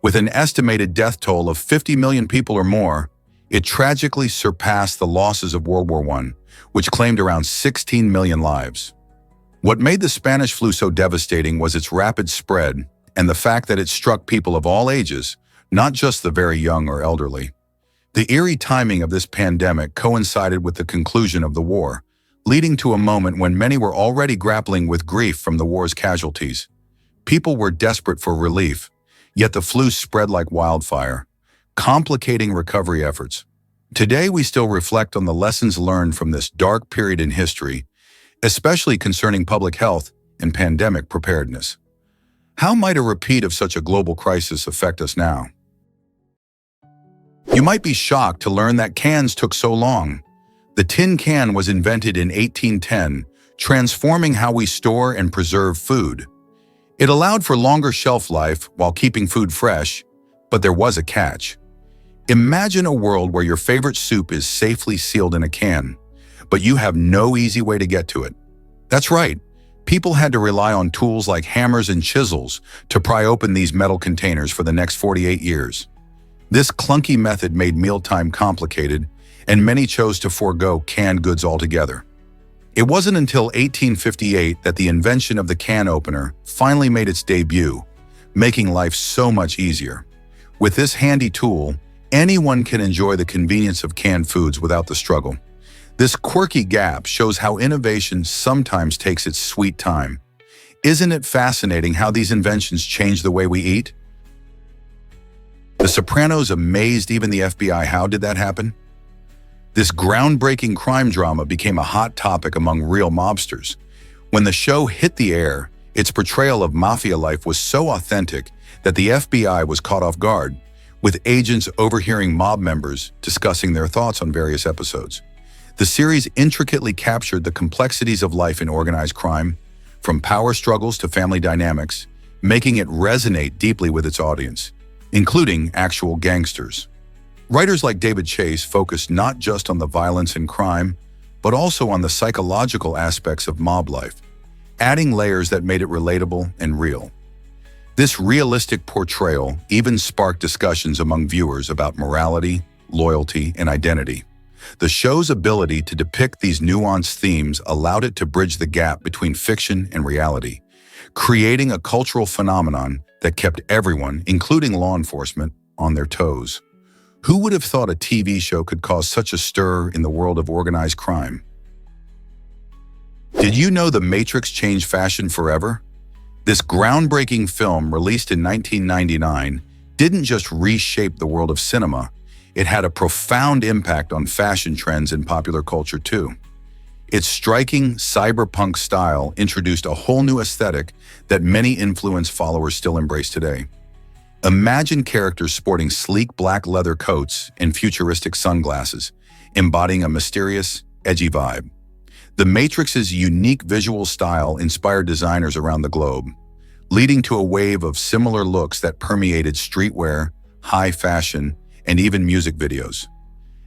With an estimated death toll of 50 million people or more, it tragically surpassed the losses of World War I, which claimed around 16 million lives. What made the Spanish flu so devastating was its rapid spread and the fact that it struck people of all ages, not just the very young or elderly. The eerie timing of this pandemic coincided with the conclusion of the war, leading to a moment when many were already grappling with grief from the war's casualties. People were desperate for relief, yet the flu spread like wildfire, complicating recovery efforts. Today, we still reflect on the lessons learned from this dark period in history, especially concerning public health and pandemic preparedness. How might a repeat of such a global crisis affect us now? You might be shocked to learn that cans took so long. The tin can was invented in 1810, transforming how we store and preserve food. It allowed for longer shelf life while keeping food fresh, but there was a catch. Imagine a world where your favorite soup is safely sealed in a can, but you have no easy way to get to it. That's right, people had to rely on tools like hammers and chisels to pry open these metal containers for the next 48 years. This clunky method made mealtime complicated, and many chose to forego canned goods altogether. It wasn't until 1858 that the invention of the can opener finally made its debut, making life so much easier. With this handy tool, Anyone can enjoy the convenience of canned foods without the struggle. This quirky gap shows how innovation sometimes takes its sweet time. Isn't it fascinating how these inventions change the way we eat? The Sopranos amazed even the FBI. How did that happen? This groundbreaking crime drama became a hot topic among real mobsters. When the show hit the air, its portrayal of mafia life was so authentic that the FBI was caught off guard, with agents overhearing mob members discussing their thoughts on various episodes. The series intricately captured the complexities of life in organized crime, from power struggles to family dynamics, making it resonate deeply with its audience, including actual gangsters. Writers like David Chase focused not just on the violence and crime, but also on the psychological aspects of mob life, adding layers that made it relatable and real. This realistic portrayal even sparked discussions among viewers about morality, loyalty, and identity. The show's ability to depict these nuanced themes allowed it to bridge the gap between fiction and reality, creating a cultural phenomenon that kept everyone, including law enforcement, on their toes. Who would have thought a TV show could cause such a stir in the world of organized crime? Did you know The Matrix changed fashion forever? This groundbreaking film, released in 1999, didn't just reshape the world of cinema, it had a profound impact on fashion trends and popular culture too. Its striking cyberpunk style introduced a whole new aesthetic that many influence followers still embrace today. Imagine characters sporting sleek black leather coats and futuristic sunglasses, embodying a mysterious, edgy vibe. The Matrix's unique visual style inspired designers around the globe, leading to a wave of similar looks that permeated streetwear, high fashion, and even music videos.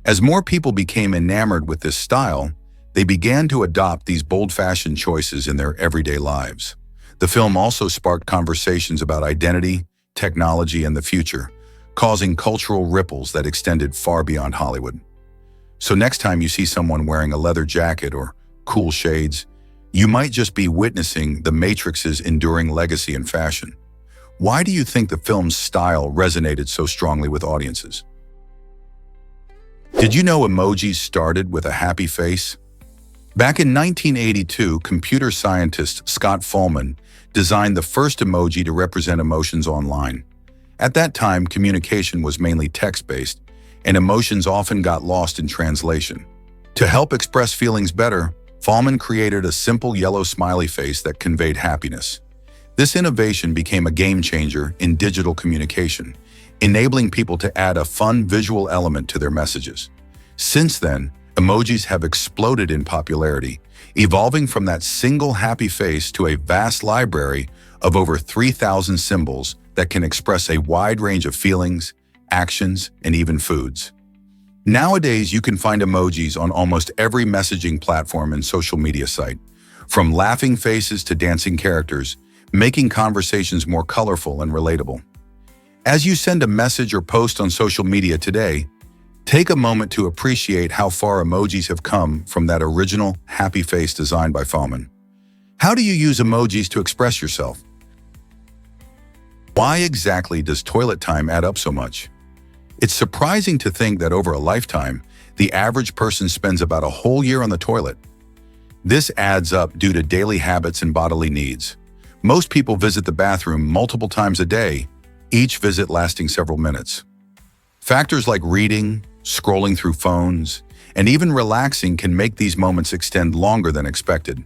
As more people became enamored with this style, they began to adopt these bold fashion choices in their everyday lives. The film also sparked conversations about identity, technology, and the future, causing cultural ripples that extended far beyond Hollywood. So next time you see someone wearing a leather jacket or cool shades, you might just be witnessing the Matrix's enduring legacy in fashion. Why do you think the film's style resonated so strongly with audiences? Did you know emojis started with a happy face? Back in 1982, computer scientist Scott Fulman designed the first emoji to represent emotions online. At that time, communication was mainly text-based, and emotions often got lost in translation. To help express feelings better, Fulman created a simple yellow smiley face that conveyed happiness. This innovation became a game-changer in digital communication, enabling people to add a fun visual element to their messages. Since then, emojis have exploded in popularity, evolving from that single happy face to a vast library of over 3,000 symbols that can express a wide range of feelings, actions, and even foods. Nowadays, you can find emojis on almost every messaging platform and social media site, from laughing faces to dancing characters, making conversations more colorful and relatable. As you send a message or post on social media today, take a moment to appreciate how far emojis have come from that original happy face designed by Fulman. How do you use emojis to express yourself? Why exactly does toilet time add up so much? It's surprising to think that over a lifetime, the average person spends about a whole year on the toilet. This adds up due to daily habits and bodily needs. Most people visit the bathroom multiple times a day, each visit lasting several minutes. Factors like reading, scrolling through phones, and even relaxing can make these moments extend longer than expected.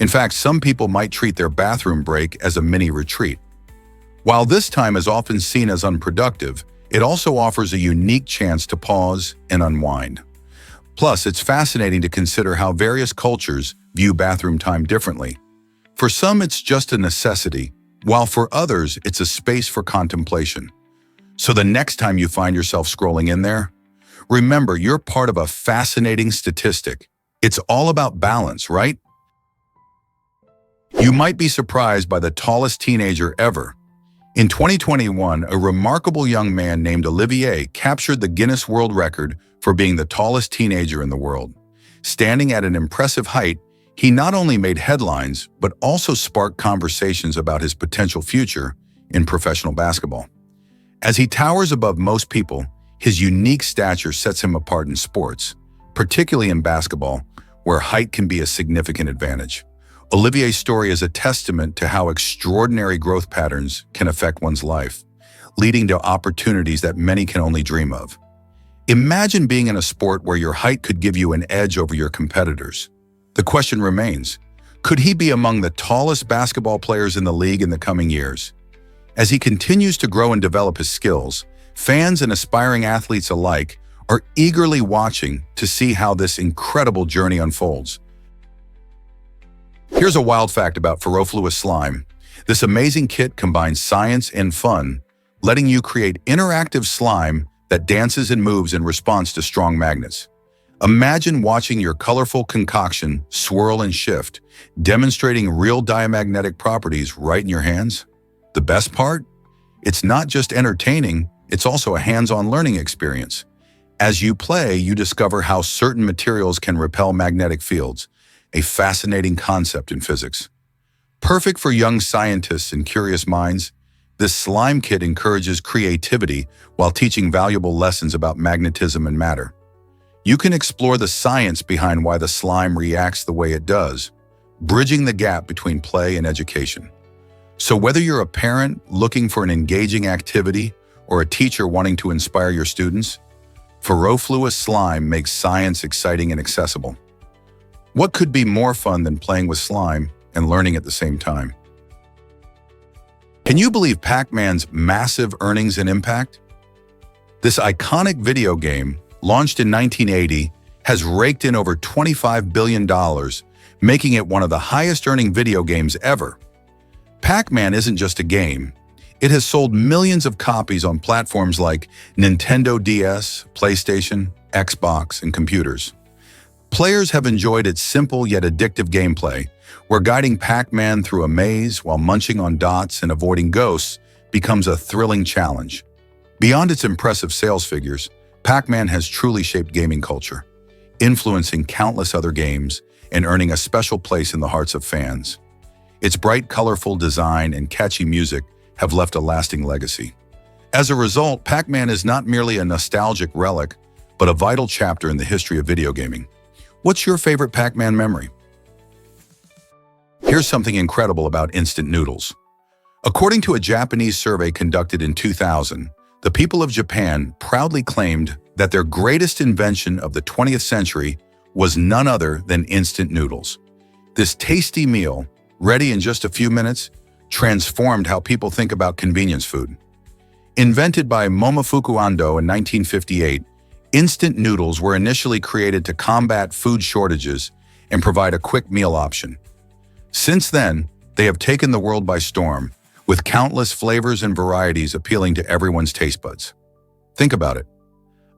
In fact, some people might treat their bathroom break as a mini retreat. While this time is often seen as unproductive, it also offers a unique chance to pause and unwind. Plus, it's fascinating to consider how various cultures view bathroom time differently. For some, it's just a necessity, while for others, it's a space for contemplation. So the next time you find yourself scrolling in there, remember you're part of a fascinating statistic. It's all about balance, right? You might be surprised by the tallest teenager ever. In 2021, a remarkable young man named Olivier captured the Guinness World Record for being the tallest teenager in the world. Standing at an impressive height, he not only made headlines, but also sparked conversations about his potential future in professional basketball. As he towers above most people, His unique stature sets him apart in sports, particularly in basketball, where height can be a significant advantage. Olivier's story is a testament to how extraordinary growth patterns can affect one's life, leading to opportunities that many can only dream of. Imagine being in a sport where your height could give you an edge over your competitors. The question remains, could he be among the tallest basketball players in the league in the coming years? As he continues to grow and develop his skills, fans and aspiring athletes alike are eagerly watching to see how this incredible journey unfolds. Here's a wild fact about ferrofluous slime. This amazing kit combines science and fun, letting you create interactive slime that dances and moves in response to strong magnets. Imagine watching your colorful concoction swirl and shift, demonstrating real diamagnetic properties right in your hands. The best part? It's not just entertaining, it's also a hands-on learning experience. As you play, you discover how certain materials can repel magnetic fields, a fascinating concept in physics. Perfect for young scientists and curious minds, this slime kit encourages creativity while teaching valuable lessons about magnetism and matter. You can explore the science behind why the slime reacts the way it does, bridging the gap between play and education. So whether you're a parent looking for an engaging activity or a teacher wanting to inspire your students, ferrofluous slime makes science exciting and accessible. What could be more fun than playing with slime and learning at the same time? Can you believe Pac-Man's massive earnings and impact? This iconic video game, launched in 1980, has raked in over $25 billion, making it one of the highest-earning video games ever. Pac-Man isn't just a game. It has sold millions of copies on platforms like Nintendo DS, PlayStation, Xbox, and computers. Players have enjoyed its simple yet addictive gameplay, where guiding Pac-Man through a maze while munching on dots and avoiding ghosts becomes a thrilling challenge. Beyond its impressive sales figures, Pac-Man has truly shaped gaming culture, influencing countless other games and earning a special place in the hearts of fans. Its bright, colorful design and catchy music have left a lasting legacy. As a result, Pac-Man is not merely a nostalgic relic, but a vital chapter in the history of video gaming. What's your favorite Pac-Man memory? Here's something incredible about instant noodles. According to a Japanese survey conducted in 2000, the people of Japan proudly claimed that their greatest invention of the 20th century was none other than instant noodles. This tasty meal, ready in just a few minutes, transformed how people think about convenience food. Invented by Momofuku Ando in 1958, instant noodles were initially created to combat food shortages and provide a quick meal option. Since then, they have taken the world by storm, with countless flavors and varieties appealing to everyone's taste buds. Think about it.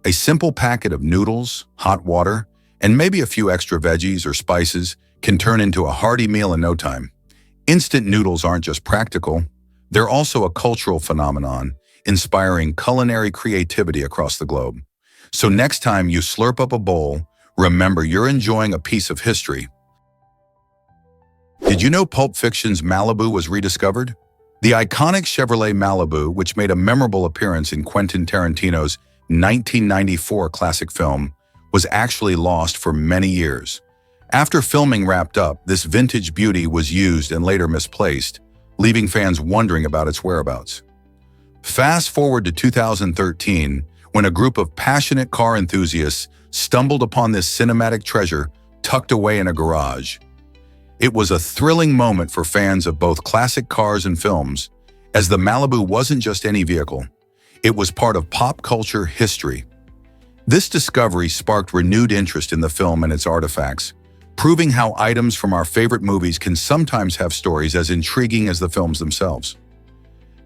A simple packet of noodles, hot water, and maybe a few extra veggies or spices can turn into a hearty meal in no time. Instant noodles aren't just practical, they're also a cultural phenomenon, inspiring culinary creativity across the globe. So next time you slurp up a bowl, remember you're enjoying a piece of history. Did you know Pulp Fiction's Malibu was rediscovered? The iconic Chevrolet Malibu, which made a memorable appearance in Quentin Tarantino's 1994 classic film, was actually lost for many years. After filming wrapped up, this vintage beauty was used and later misplaced, leaving fans wondering about its whereabouts. Fast forward to 2013, when a group of passionate car enthusiasts stumbled upon this cinematic treasure tucked away in a garage. It was a thrilling moment for fans of both classic cars and films, as the Malibu wasn't just any vehicle. It was part of pop culture history. This discovery sparked renewed interest in the film and its artifacts, proving how items from our favorite movies can sometimes have stories as intriguing as the films themselves.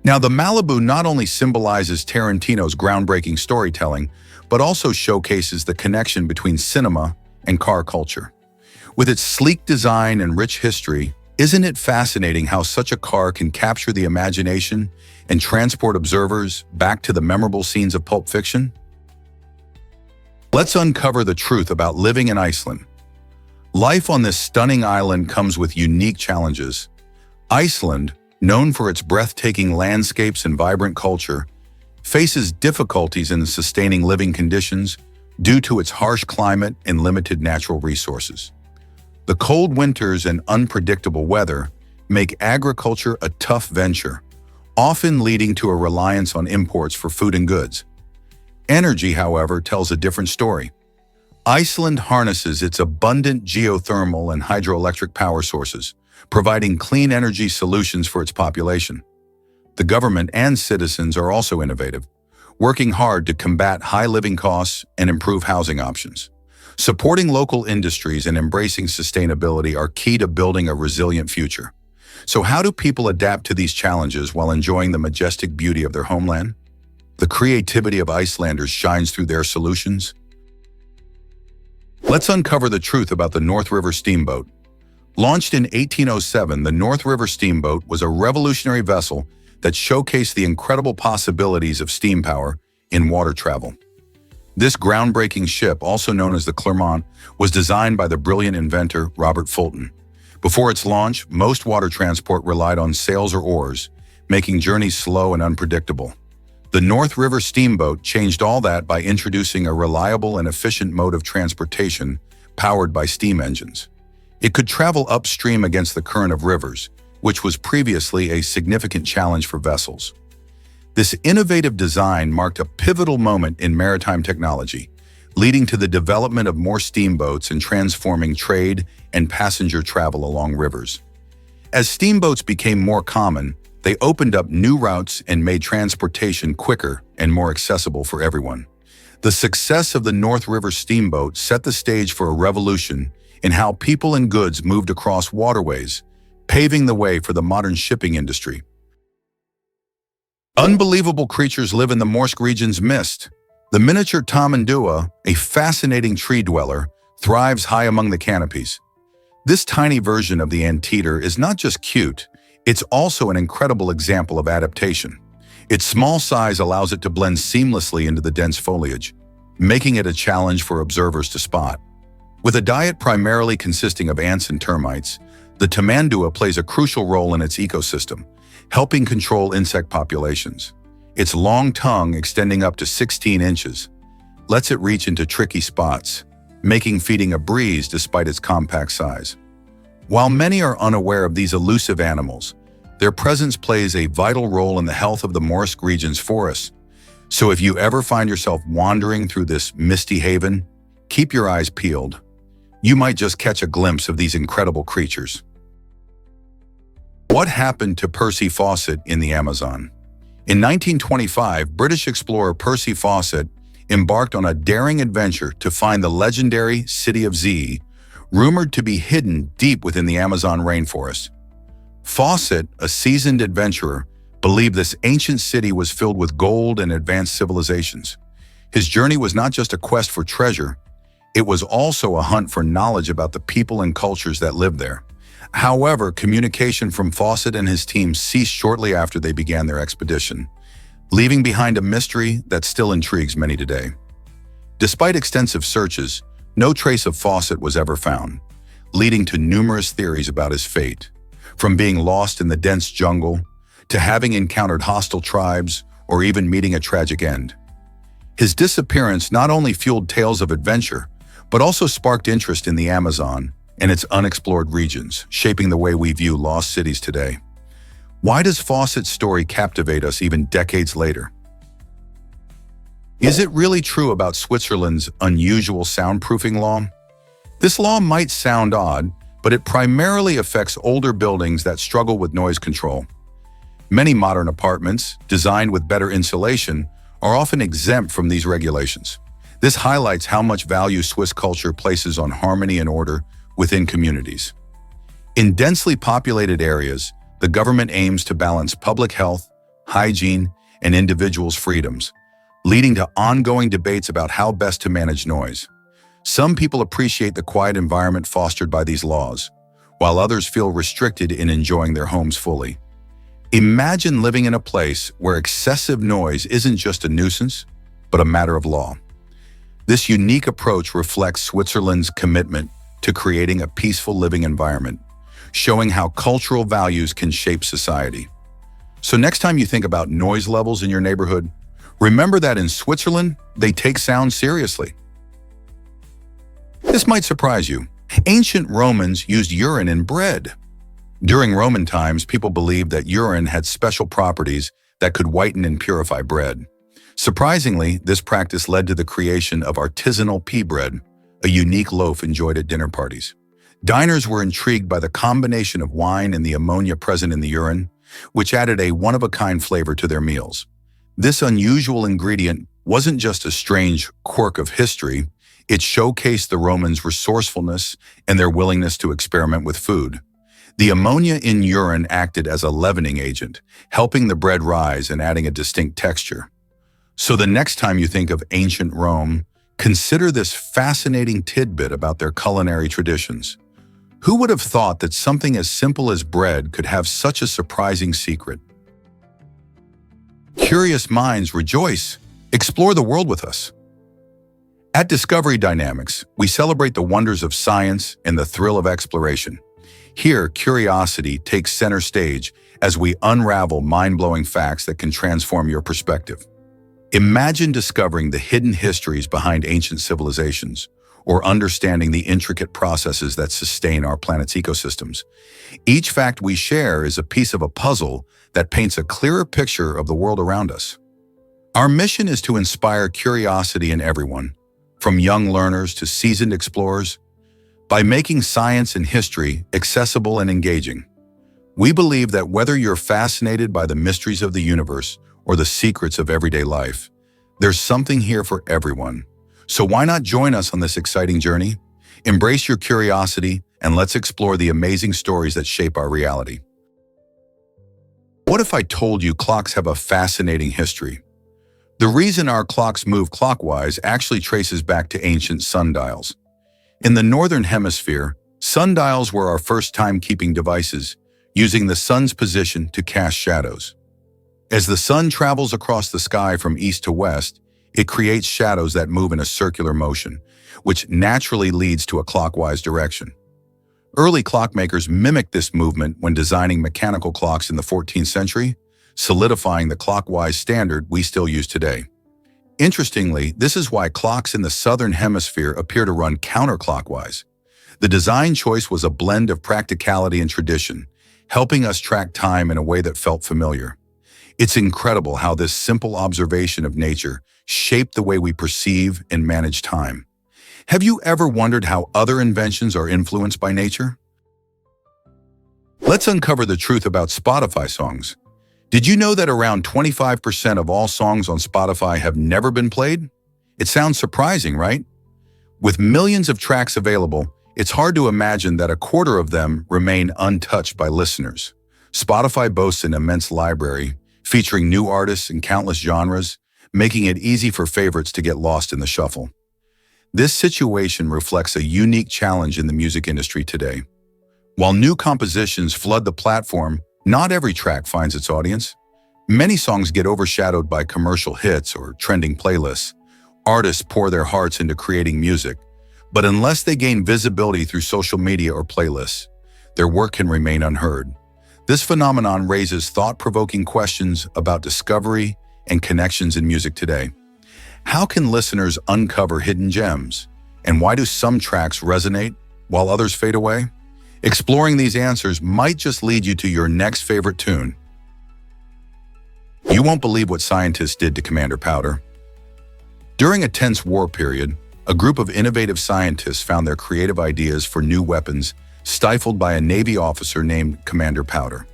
Now, the Malibu not only symbolizes Tarantino's groundbreaking storytelling, but also showcases the connection between cinema and car culture. With its sleek design and rich history, isn't it fascinating how such a car can capture the imagination and transport observers back to the memorable scenes of Pulp Fiction? Let's uncover the truth about living in Iceland. Life on this stunning island comes with unique challenges. Iceland, known for its breathtaking landscapes and vibrant culture, faces difficulties in sustaining living conditions due to its harsh climate and limited natural resources. The cold winters and unpredictable weather make agriculture a tough venture, often leading to a reliance on imports for food and goods. Energy, however, tells a different story. Iceland harnesses its abundant geothermal and hydroelectric power sources, providing clean energy solutions for its population. The government and citizens are also innovative, working hard to combat high living costs and improve housing options. Supporting local industries and embracing sustainability are key to building a resilient future. So how do people adapt to these challenges while enjoying the majestic beauty of their homeland? The creativity of Icelanders shines through their solutions. Let's uncover the truth about the North River Steamboat. Launched in 1807, the North River Steamboat was a revolutionary vessel that showcased the incredible possibilities of steam power in water travel. This groundbreaking ship, also known as the Clermont, was designed by the brilliant inventor Robert Fulton. Before its launch, most water transport relied on sails or oars, making journeys slow and unpredictable. The North River Steamboat changed all that by introducing a reliable and efficient mode of transportation powered by steam engines. It could travel upstream against the current of rivers, which was previously a significant challenge for vessels. This innovative design marked a pivotal moment in maritime technology, leading to the development of more steamboats and transforming trade and passenger travel along rivers. As steamboats became more common, they opened up new routes and made transportation quicker and more accessible for everyone. The success of the North River Steamboat set the stage for a revolution in how people and goods moved across waterways, paving the way for the modern shipping industry. Unbelievable creatures live in the Morsk region's mist. The miniature tamandua, a fascinating tree dweller, thrives high among the canopies. This tiny version of the anteater is not just cute, it's also an incredible example of adaptation. Its small size allows it to blend seamlessly into the dense foliage, making it a challenge for observers to spot. With a diet primarily consisting of ants and termites, the tamandua plays a crucial role in its ecosystem, helping control insect populations. Its long tongue, extending up to 16 inches, lets it reach into tricky spots, making feeding a breeze despite its compact size. While many are unaware of these elusive animals, their presence plays a vital role in the health of the Morsk region's forests. So if you ever find yourself wandering through this misty haven, keep your eyes peeled. You might just catch a glimpse of these incredible creatures. What happened to Percy Fawcett in the Amazon? In 1925, British explorer Percy Fawcett embarked on a daring adventure to find the legendary city of Z, rumored to be hidden deep within the Amazon rainforest. Fawcett, a seasoned adventurer, believed this ancient city was filled with gold and advanced civilizations. His journey was not just a quest for treasure, it was also a hunt for knowledge about the people and cultures that lived there. However, communication from Fawcett and his team ceased shortly after they began their expedition, leaving behind a mystery that still intrigues many today. Despite extensive searches, no trace of Fawcett was ever found, leading to numerous theories about his fate, from being lost in the dense jungle to having encountered hostile tribes or even meeting a tragic end. His disappearance not only fueled tales of adventure, but also sparked interest in the Amazon and its unexplored regions, shaping the way we view lost cities today. Why does Fawcett's story captivate us even decades later? Is it really true about Switzerland's unusual soundproofing law? This law might sound odd, but it primarily affects older buildings that struggle with noise control. Many modern apartments, designed with better insulation, are often exempt from these regulations. This highlights how much value Swiss culture places on harmony and order within communities. In densely populated areas, the government aims to balance public health, hygiene, and individuals' freedoms, leading to ongoing debates about how best to manage noise. Some people appreciate the quiet environment fostered by these laws, while others feel restricted in enjoying their homes fully. Imagine living in a place where excessive noise isn't just a nuisance, but a matter of law. This unique approach reflects Switzerland's commitment to creating a peaceful living environment, showing how cultural values can shape society. So next time you think about noise levels in your neighborhood, Remember that in Switzerland, they take sound seriously. This might surprise you. Ancient Romans used urine in bread. During Roman times, people believed that urine had special properties that could whiten and purify bread. Surprisingly, this practice led to the creation of artisanal pea bread, a unique loaf enjoyed at dinner parties. Diners were intrigued by the combination of wine and the ammonia present in the urine, which added a one-of-a-kind flavor to their meals. This unusual ingredient wasn't just a strange quirk of history, it showcased the Romans' resourcefulness and their willingness to experiment with food. The ammonia in urine acted as a leavening agent, helping the bread rise and adding a distinct texture. So the next time you think of ancient Rome, consider this fascinating tidbit about their culinary traditions. Who would have thought that something as simple as bread could have such a surprising secret? Curious minds rejoice. Explore the world with us. At Discovery Dynamics, we celebrate the wonders of science and the thrill of exploration. Here, curiosity takes center stage as we unravel mind-blowing facts that can transform your perspective. Imagine discovering the hidden histories behind ancient civilizations, or understanding the intricate processes that sustain our planet's ecosystems. Each fact we share is a piece of a puzzle that paints a clearer picture of the world around us. Our mission is to inspire curiosity in everyone, from young learners to seasoned explorers, by making science and history accessible and engaging. We believe that whether you're fascinated by the mysteries of the universe or the secrets of everyday life, there's something here for everyone. So why not join us on this exciting journey? Embrace your curiosity and let's explore the amazing stories that shape our reality. What if I told you clocks have a fascinating history? The reason our clocks move clockwise actually traces back to ancient sundials. In the Northern Hemisphere, sundials were our first timekeeping devices, using the sun's position to cast shadows. As the sun travels across the sky from east to west, it creates shadows that move in a circular motion, which naturally leads to a clockwise direction. Early clockmakers mimicked this movement when designing mechanical clocks in the 14th century, solidifying the clockwise standard we still use today. Interestingly, this is why clocks in the Southern Hemisphere appear to run counterclockwise. The design choice was a blend of practicality and tradition, helping us track time in a way that felt familiar. It's incredible how this simple observation of nature shaped the way we perceive and manage time. Have you ever wondered how other inventions are influenced by nature? Let's uncover the truth about Spotify songs. Did you know that around 25% of all songs on Spotify have never been played? It sounds surprising, right? With millions of tracks available, it's hard to imagine that a quarter of them remain untouched by listeners. Spotify boasts an immense library, featuring new artists in countless genres, making it easy for favorites to get lost in the shuffle. This situation reflects a unique challenge in the music industry today. While new compositions flood the platform, not every track finds its audience. Many songs get overshadowed by commercial hits or trending playlists. Artists pour their hearts into creating music, but unless they gain visibility through social media or playlists, their work can remain unheard. This phenomenon raises thought-provoking questions about discovery and connections in music today. How can listeners uncover hidden gems? And why do some tracks resonate while others fade away? Exploring these answers might just lead you to your next favorite tune. You won't believe what scientists did to Commander Powder. During a tense war period, a group of innovative scientists found their creative ideas for new weapons stifled by a Navy officer named Commander Powder.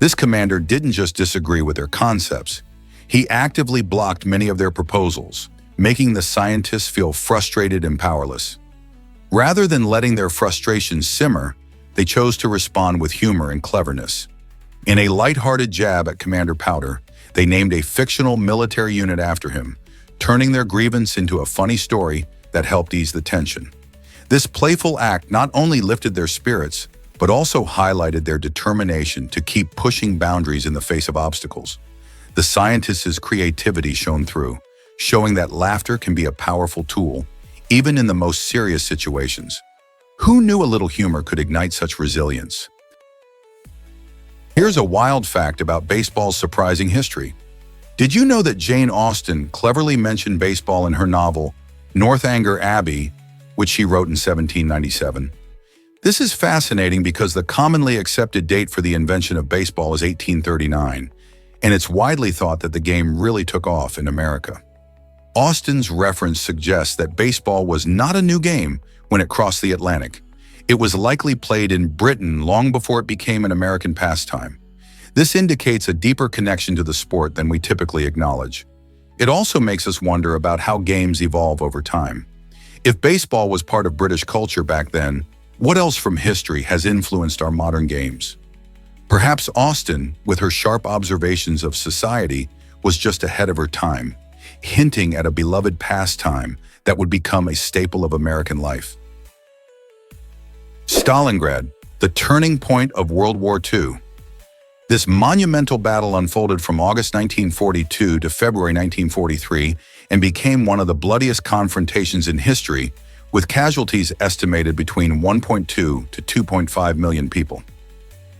This commander didn't just disagree with their concepts, he actively blocked many of their proposals, making the scientists feel frustrated and powerless. Rather than letting their frustrations simmer, they chose to respond with humor and cleverness. In a lighthearted jab at Commander Powder, they named a fictional military unit after him, turning their grievance into a funny story that helped ease the tension. This playful act not only lifted their spirits, but also highlighted their determination to keep pushing boundaries in the face of obstacles. The scientists' creativity shone through, showing that laughter can be a powerful tool, even in the most serious situations. Who knew a little humor could ignite such resilience? Here's a wild fact about baseball's surprising history. Did you know that Jane Austen cleverly mentioned baseball in her novel, Northanger Abbey, which she wrote in 1797? This is fascinating because the commonly accepted date for the invention of baseball is 1839, and it's widely thought that the game really took off in America. Austen's reference suggests that baseball was not a new game when it crossed the Atlantic. It was likely played in Britain long before it became an American pastime. This indicates a deeper connection to the sport than we typically acknowledge. It also makes us wonder about how games evolve over time. If baseball was part of British culture back then, what else from history has influenced our modern games? Perhaps Austen, with her sharp observations of society, was just ahead of her time, hinting at a beloved pastime that would become a staple of American life. Stalingrad, the turning point of World War II. This monumental battle unfolded from August 1942 to February 1943 and became one of the bloodiest confrontations in history, with casualties estimated between 1.2 to 2.5 million people.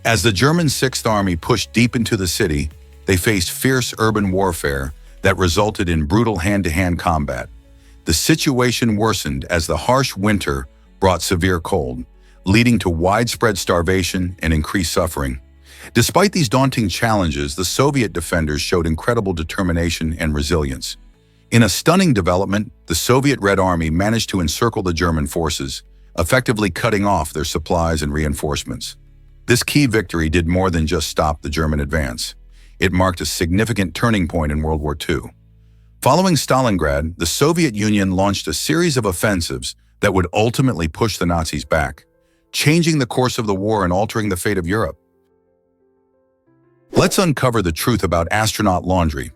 As the German Sixth Army pushed deep into the city, they faced fierce urban warfare that resulted in brutal hand-to-hand combat. The situation worsened as the harsh winter brought severe cold, leading to widespread starvation and increased suffering. Despite these daunting challenges, the Soviet defenders showed incredible determination and resilience. In a stunning development, the Soviet Red Army managed to encircle the German forces, effectively cutting off their supplies and reinforcements. This key victory did more than just stop the German advance. It marked a significant turning point in World War II. Following Stalingrad, the Soviet Union launched a series of offensives that would ultimately push the Nazis back, changing the course of the war and altering the fate of Europe. Let's uncover the truth about astronaut laundry.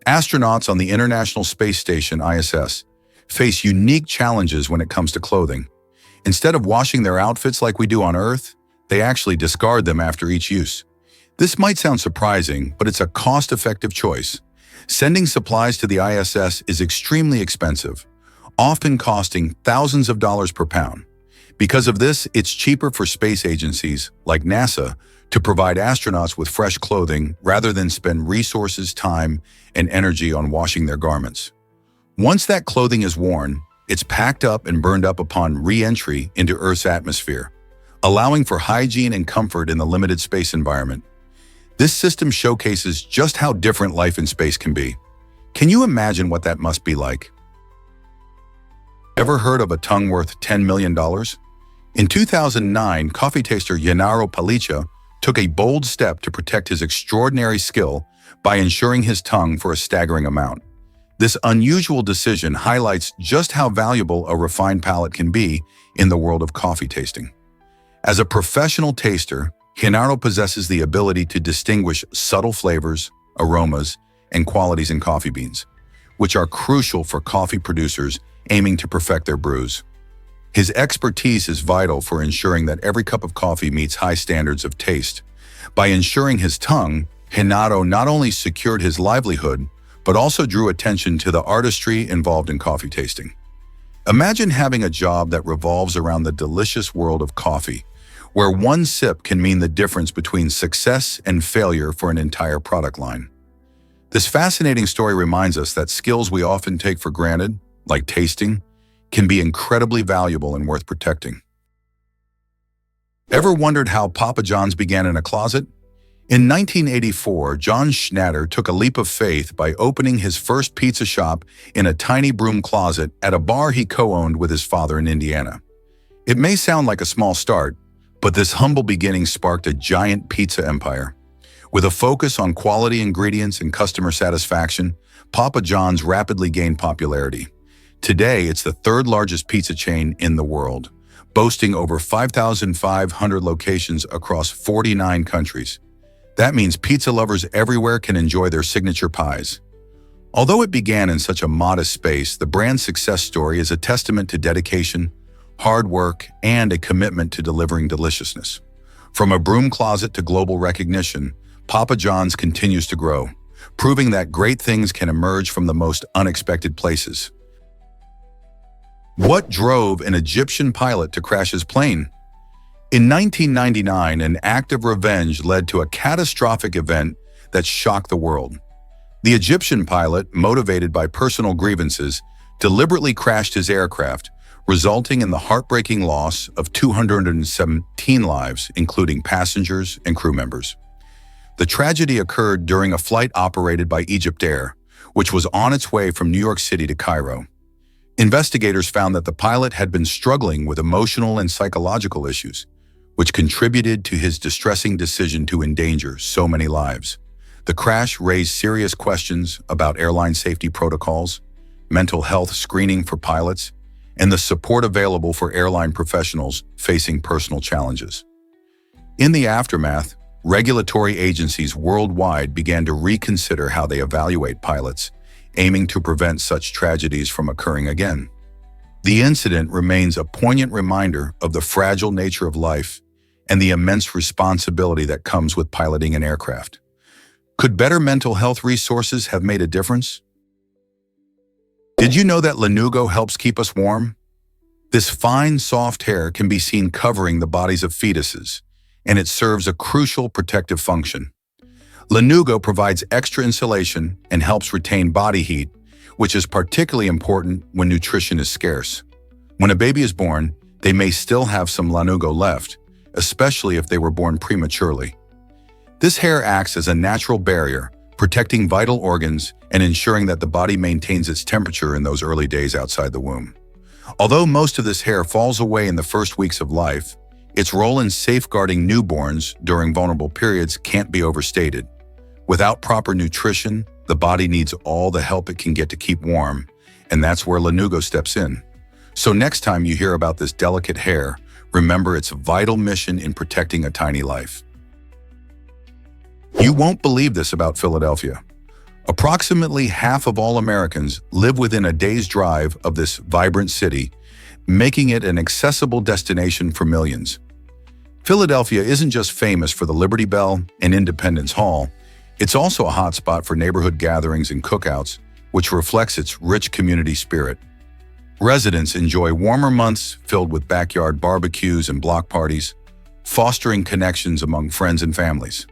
Astronauts on the International Space Station, ISS, face unique challenges when it comes to clothing. Instead of washing their outfits like we do on Earth, they actually discard them after each use. This might sound surprising, but it's a cost-effective choice. Sending supplies to the ISS is extremely expensive, often costing thousands of dollars per pound. Because of this, it's cheaper for space agencies, like NASA, to provide astronauts with fresh clothing rather than spend resources, time, and energy on washing their garments. Once that clothing is worn, it's packed up and burned up upon re-entry into Earth's atmosphere, allowing for hygiene and comfort in the limited space environment. This system showcases just how different life in space can be. Can you imagine what that must be like? Ever heard of a tongue worth $10 million? In 2009, coffee taster Gennaro Palicha took a bold step to protect his extraordinary skill by insuring his tongue for a staggering amount. This unusual decision highlights just how valuable a refined palate can be in the world of coffee tasting. As a professional taster, Gennaro possesses the ability to distinguish subtle flavors, aromas, and qualities in coffee beans, which are crucial for coffee producers aiming to perfect their brews. His expertise is vital for ensuring that every cup of coffee meets high standards of taste. By insuring his tongue, Gennaro not only secured his livelihood, but also drew attention to the artistry involved in coffee tasting. Imagine having a job that revolves around the delicious world of coffee, where one sip can mean the difference between success and failure for an entire product line. This fascinating story reminds us that skills we often take for granted, like tasting, can be incredibly valuable and worth protecting. Ever wondered how Papa John's began in a closet? In 1984, John Schnatter took a leap of faith by opening his first pizza shop in a tiny broom closet at a bar he co-owned with his father in Indiana. It may sound like a small start, but this humble beginning sparked a giant pizza empire. With a focus on quality ingredients and customer satisfaction, Papa John's rapidly gained popularity. Today, it's the third largest pizza chain in the world, boasting over 5,500 locations across 49 countries. That means pizza lovers everywhere can enjoy their signature pies. Although it began in such a modest space, the brand's success story is a testament to dedication, hard work, and a commitment to delivering deliciousness. From a broom closet to global recognition, Papa John's continues to grow, proving that great things can emerge from the most unexpected places. What drove an Egyptian pilot to crash his plane? In 1999, an act of revenge led to a catastrophic event that shocked the world. The Egyptian pilot, motivated by personal grievances, deliberately crashed his aircraft, resulting in the heartbreaking loss of 217 lives, including passengers and crew members. The tragedy occurred during a flight operated by Egypt Air, which was on its way from New York City to Cairo. Investigators found that the pilot had been struggling with emotional and psychological issues, which contributed to his distressing decision to endanger so many lives. The crash raised serious questions about airline safety protocols, mental health screening for pilots, and the support available for airline professionals facing personal challenges. In the aftermath, regulatory agencies worldwide began to reconsider how they evaluate pilots, aiming to prevent such tragedies from occurring again. The incident remains a poignant reminder of the fragile nature of life and the immense responsibility that comes with piloting an aircraft. Could better mental health resources have made a difference? Did you know that lanugo helps keep us warm? This fine, soft hair can be seen covering the bodies of fetuses, and it serves a crucial protective function. Lanugo provides extra insulation and helps retain body heat, which is particularly important when nutrition is scarce. When a baby is born, they may still have some lanugo left, especially if they were born prematurely. This hair acts as a natural barrier, protecting vital organs and ensuring that the body maintains its temperature in those early days outside the womb. Although most of this hair falls away in the first weeks of life, its role in safeguarding newborns during vulnerable periods can't be overstated. Without proper nutrition, the body needs all the help it can get to keep warm, and that's where lanugo steps in. So next time you hear about this delicate hair, remember its vital mission in protecting a tiny life. You won't believe this about Philadelphia. Approximately half of all Americans live within a day's drive of this vibrant city, making it an accessible destination for millions. Philadelphia isn't just famous for the Liberty Bell and Independence Hall, it's also a hotspot for neighborhood gatherings and cookouts, which reflects its rich community spirit. Residents enjoy warmer months filled with backyard barbecues and block parties, fostering connections among friends and families.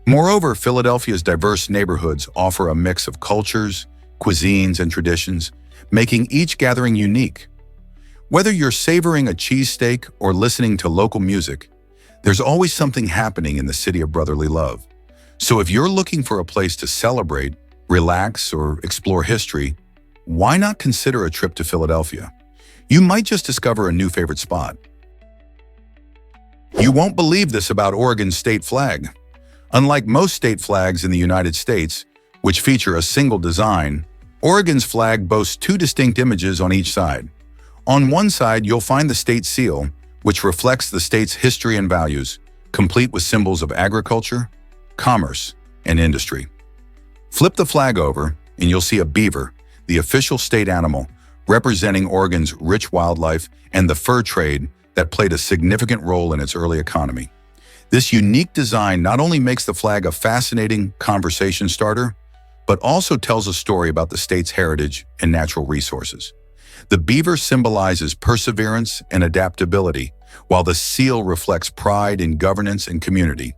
Moreover, Philadelphia's diverse neighborhoods offer a mix of cultures, cuisines, and traditions, making each gathering unique. Whether you're savoring a cheesesteak or listening to local music, there's always something happening in the city of brotherly love. So if you're looking for a place to celebrate, relax, or explore history, why not consider a trip to Philadelphia? You might just discover a new favorite spot. You won't believe this about Oregon's state flag. Unlike most state flags in the United States, which feature a single design, Oregon's flag boasts two distinct images on each side. On one side, you'll find the state seal, which reflects the state's history and values, complete with symbols of agriculture, commerce, and industry. Flip the flag over, and you'll see a beaver, the official state animal, representing Oregon's rich wildlife and the fur trade that played a significant role in its early economy. This unique design not only makes the flag a fascinating conversation starter, but also tells a story about the state's heritage and natural resources. The beaver symbolizes perseverance and adaptability, while the seal reflects pride in governance and community.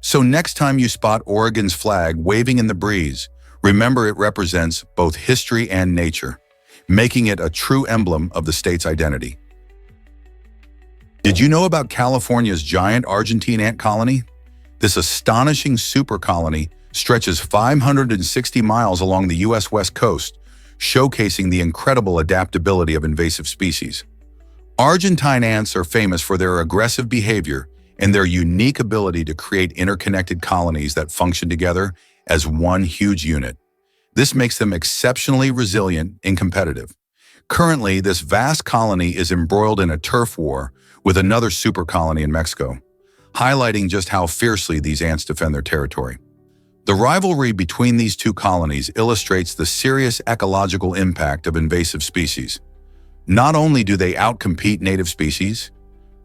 So next time you spot Oregon's flag waving in the breeze, remember it represents both history and nature, making it a true emblem of the state's identity. Did you know about California's giant Argentine ant colony? This astonishing super colony stretches 560 miles along the U.S. West Coast, showcasing the incredible adaptability of invasive species. Argentine ants are famous for their aggressive behavior and their unique ability to create interconnected colonies that function together as one huge unit. This makes them exceptionally resilient and competitive. Currently, this vast colony is embroiled in a turf war with another super colony in Mexico, highlighting just how fiercely these ants defend their territory. The rivalry between these two colonies illustrates the serious ecological impact of invasive species. Not only do they outcompete native species,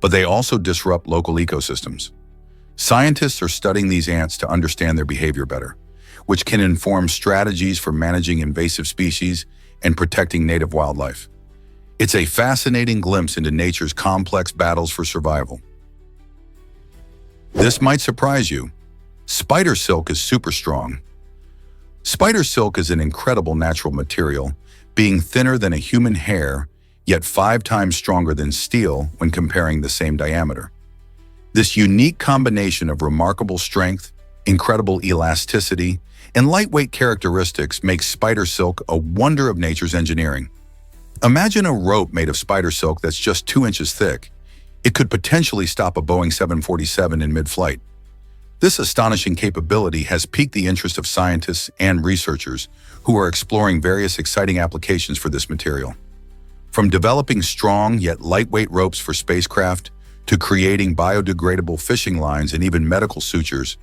but they also disrupt local ecosystems. Scientists are studying these ants to understand their behavior better, which can inform strategies for managing invasive species and protecting native wildlife. It's a fascinating glimpse into nature's complex battles for survival. This might surprise you. Spider silk is super strong. Spider silk is an incredible natural material, being thinner than a human hair, yet 5 times stronger than steel when comparing the same diameter. This unique combination of remarkable strength, incredible elasticity, and lightweight characteristics makes spider silk a wonder of nature's engineering. Imagine a rope made of spider silk that's just 2 inches thick. It could potentially stop a Boeing 747 in mid-flight. This astonishing capability has piqued the interest of scientists and researchers who are exploring various exciting applications for this material. From developing strong yet lightweight ropes for spacecraft to creating biodegradable fishing lines and even medical sutures,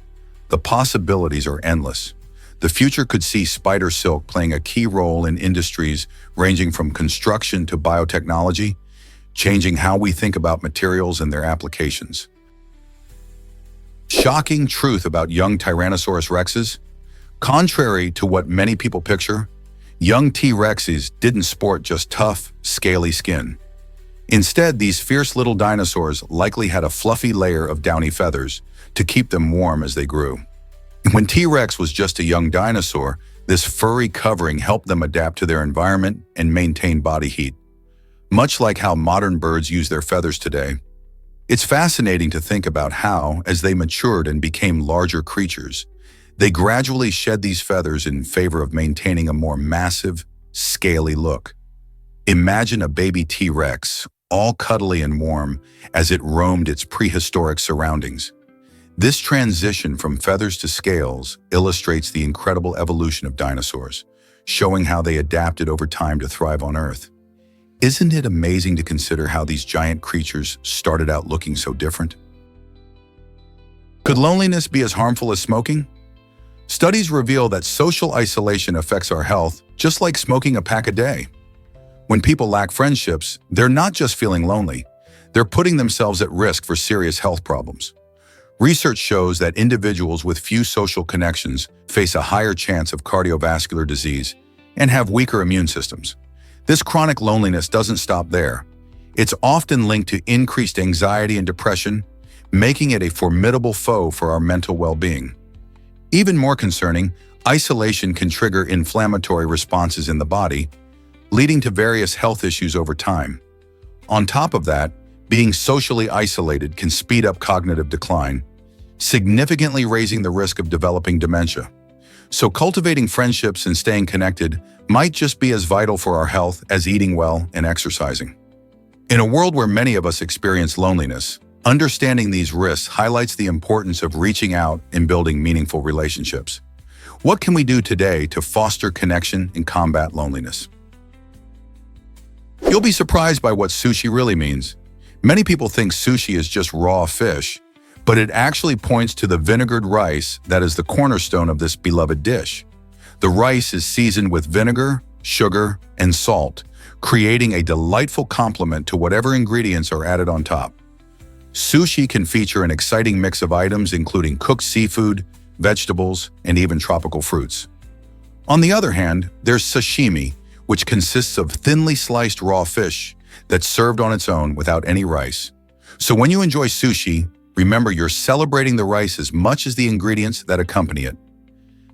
the possibilities are endless. The future could see spider silk playing a key role in industries ranging from construction to biotechnology, changing how we think about materials and their applications. Shocking truth about young Tyrannosaurus rexes. Contrary to what many people picture, young T-Rexes didn't sport just tough, scaly skin. Instead, these fierce little dinosaurs likely had a fluffy layer of downy feathers to keep them warm as they grew. When T-Rex was just a young dinosaur, this furry covering helped them adapt to their environment and maintain body heat. Much like how modern birds use their feathers today, it's fascinating to think about how, as they matured and became larger creatures, they gradually shed these feathers in favor of maintaining a more massive, scaly look. Imagine a baby T-Rex, all cuddly and warm, as it roamed its prehistoric surroundings. This transition from feathers to scales illustrates the incredible evolution of dinosaurs, showing how they adapted over time to thrive on Earth. Isn't it amazing to consider how these giant creatures started out looking so different? Could loneliness be as harmful as smoking? Studies reveal that social isolation affects our health just like smoking a pack a day. When people lack friendships, they're not just feeling lonely, they're putting themselves at risk for serious health problems. Research shows that individuals with few social connections face a higher chance of cardiovascular disease and have weaker immune systems. This chronic loneliness doesn't stop there. It's often linked to increased anxiety and depression, making it a formidable foe for our mental well-being. Even more concerning, isolation can trigger inflammatory responses in the body, leading to various health issues over time. On top of that, being socially isolated can speed up cognitive decline, significantly raising the risk of developing dementia. So cultivating friendships and staying connected might just be as vital for our health as eating well and exercising. In a world where many of us experience loneliness, understanding these risks highlights the importance of reaching out and building meaningful relationships. What can we do today to foster connection and combat loneliness? You'll be surprised by what sushi really means. Many people think sushi is just raw fish, but it actually points to the vinegared rice that is the cornerstone of this beloved dish. The rice is seasoned with vinegar, sugar, and salt, creating a delightful complement to whatever ingredients are added on top. Sushi can feature an exciting mix of items including cooked seafood, vegetables, and even tropical fruits. On the other hand, there's sashimi, which consists of thinly sliced raw fish that's served on its own without any rice. So when you enjoy sushi, remember you're celebrating the rice as much as the ingredients that accompany it.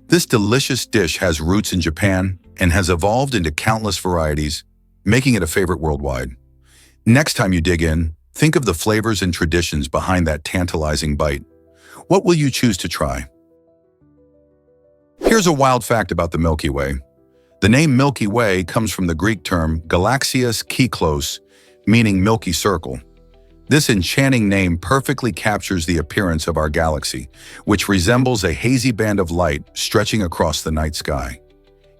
This delicious dish has roots in Japan and has evolved into countless varieties, making it a favorite worldwide. Next time you dig in, think of the flavors and traditions behind that tantalizing bite. What will you choose to try? Here's a wild fact about the Milky Way. The name Milky Way comes from the Greek term galaxias kyklos, meaning milky circle. This enchanting name perfectly captures the appearance of our galaxy, which resembles a hazy band of light stretching across the night sky.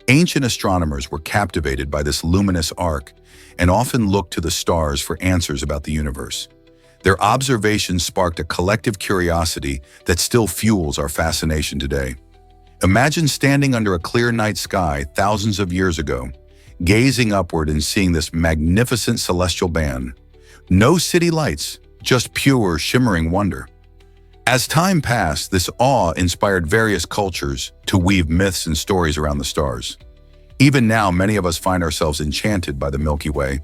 Ancient astronomers were captivated by this luminous arc and often looked to the stars for answers about the universe. Their observations sparked a collective curiosity that still fuels our fascination today. Imagine standing under a clear night sky thousands of years ago, gazing upward and seeing this magnificent celestial band. No city lights, just pure, shimmering wonder. As time passed, this awe inspired various cultures to weave myths and stories around the stars. Even now, many of us find ourselves enchanted by the Milky Way,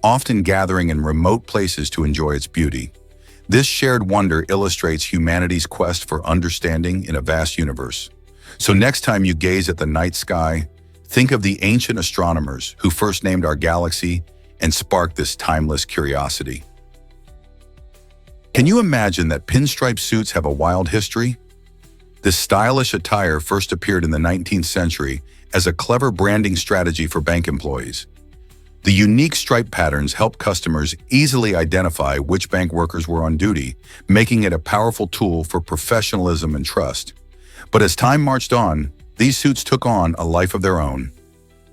often gathering in remote places to enjoy its beauty. This shared wonder illustrates humanity's quest for understanding in a vast universe. So next time you gaze at the night sky, think of the ancient astronomers who first named our galaxy and sparked this timeless curiosity. Can you imagine that pinstripe suits have a wild history? This stylish attire first appeared in the 19th century as a clever branding strategy for bank employees. The unique stripe patterns helped customers easily identify which bank workers were on duty, making it a powerful tool for professionalism and trust. But as time marched on, these suits took on a life of their own.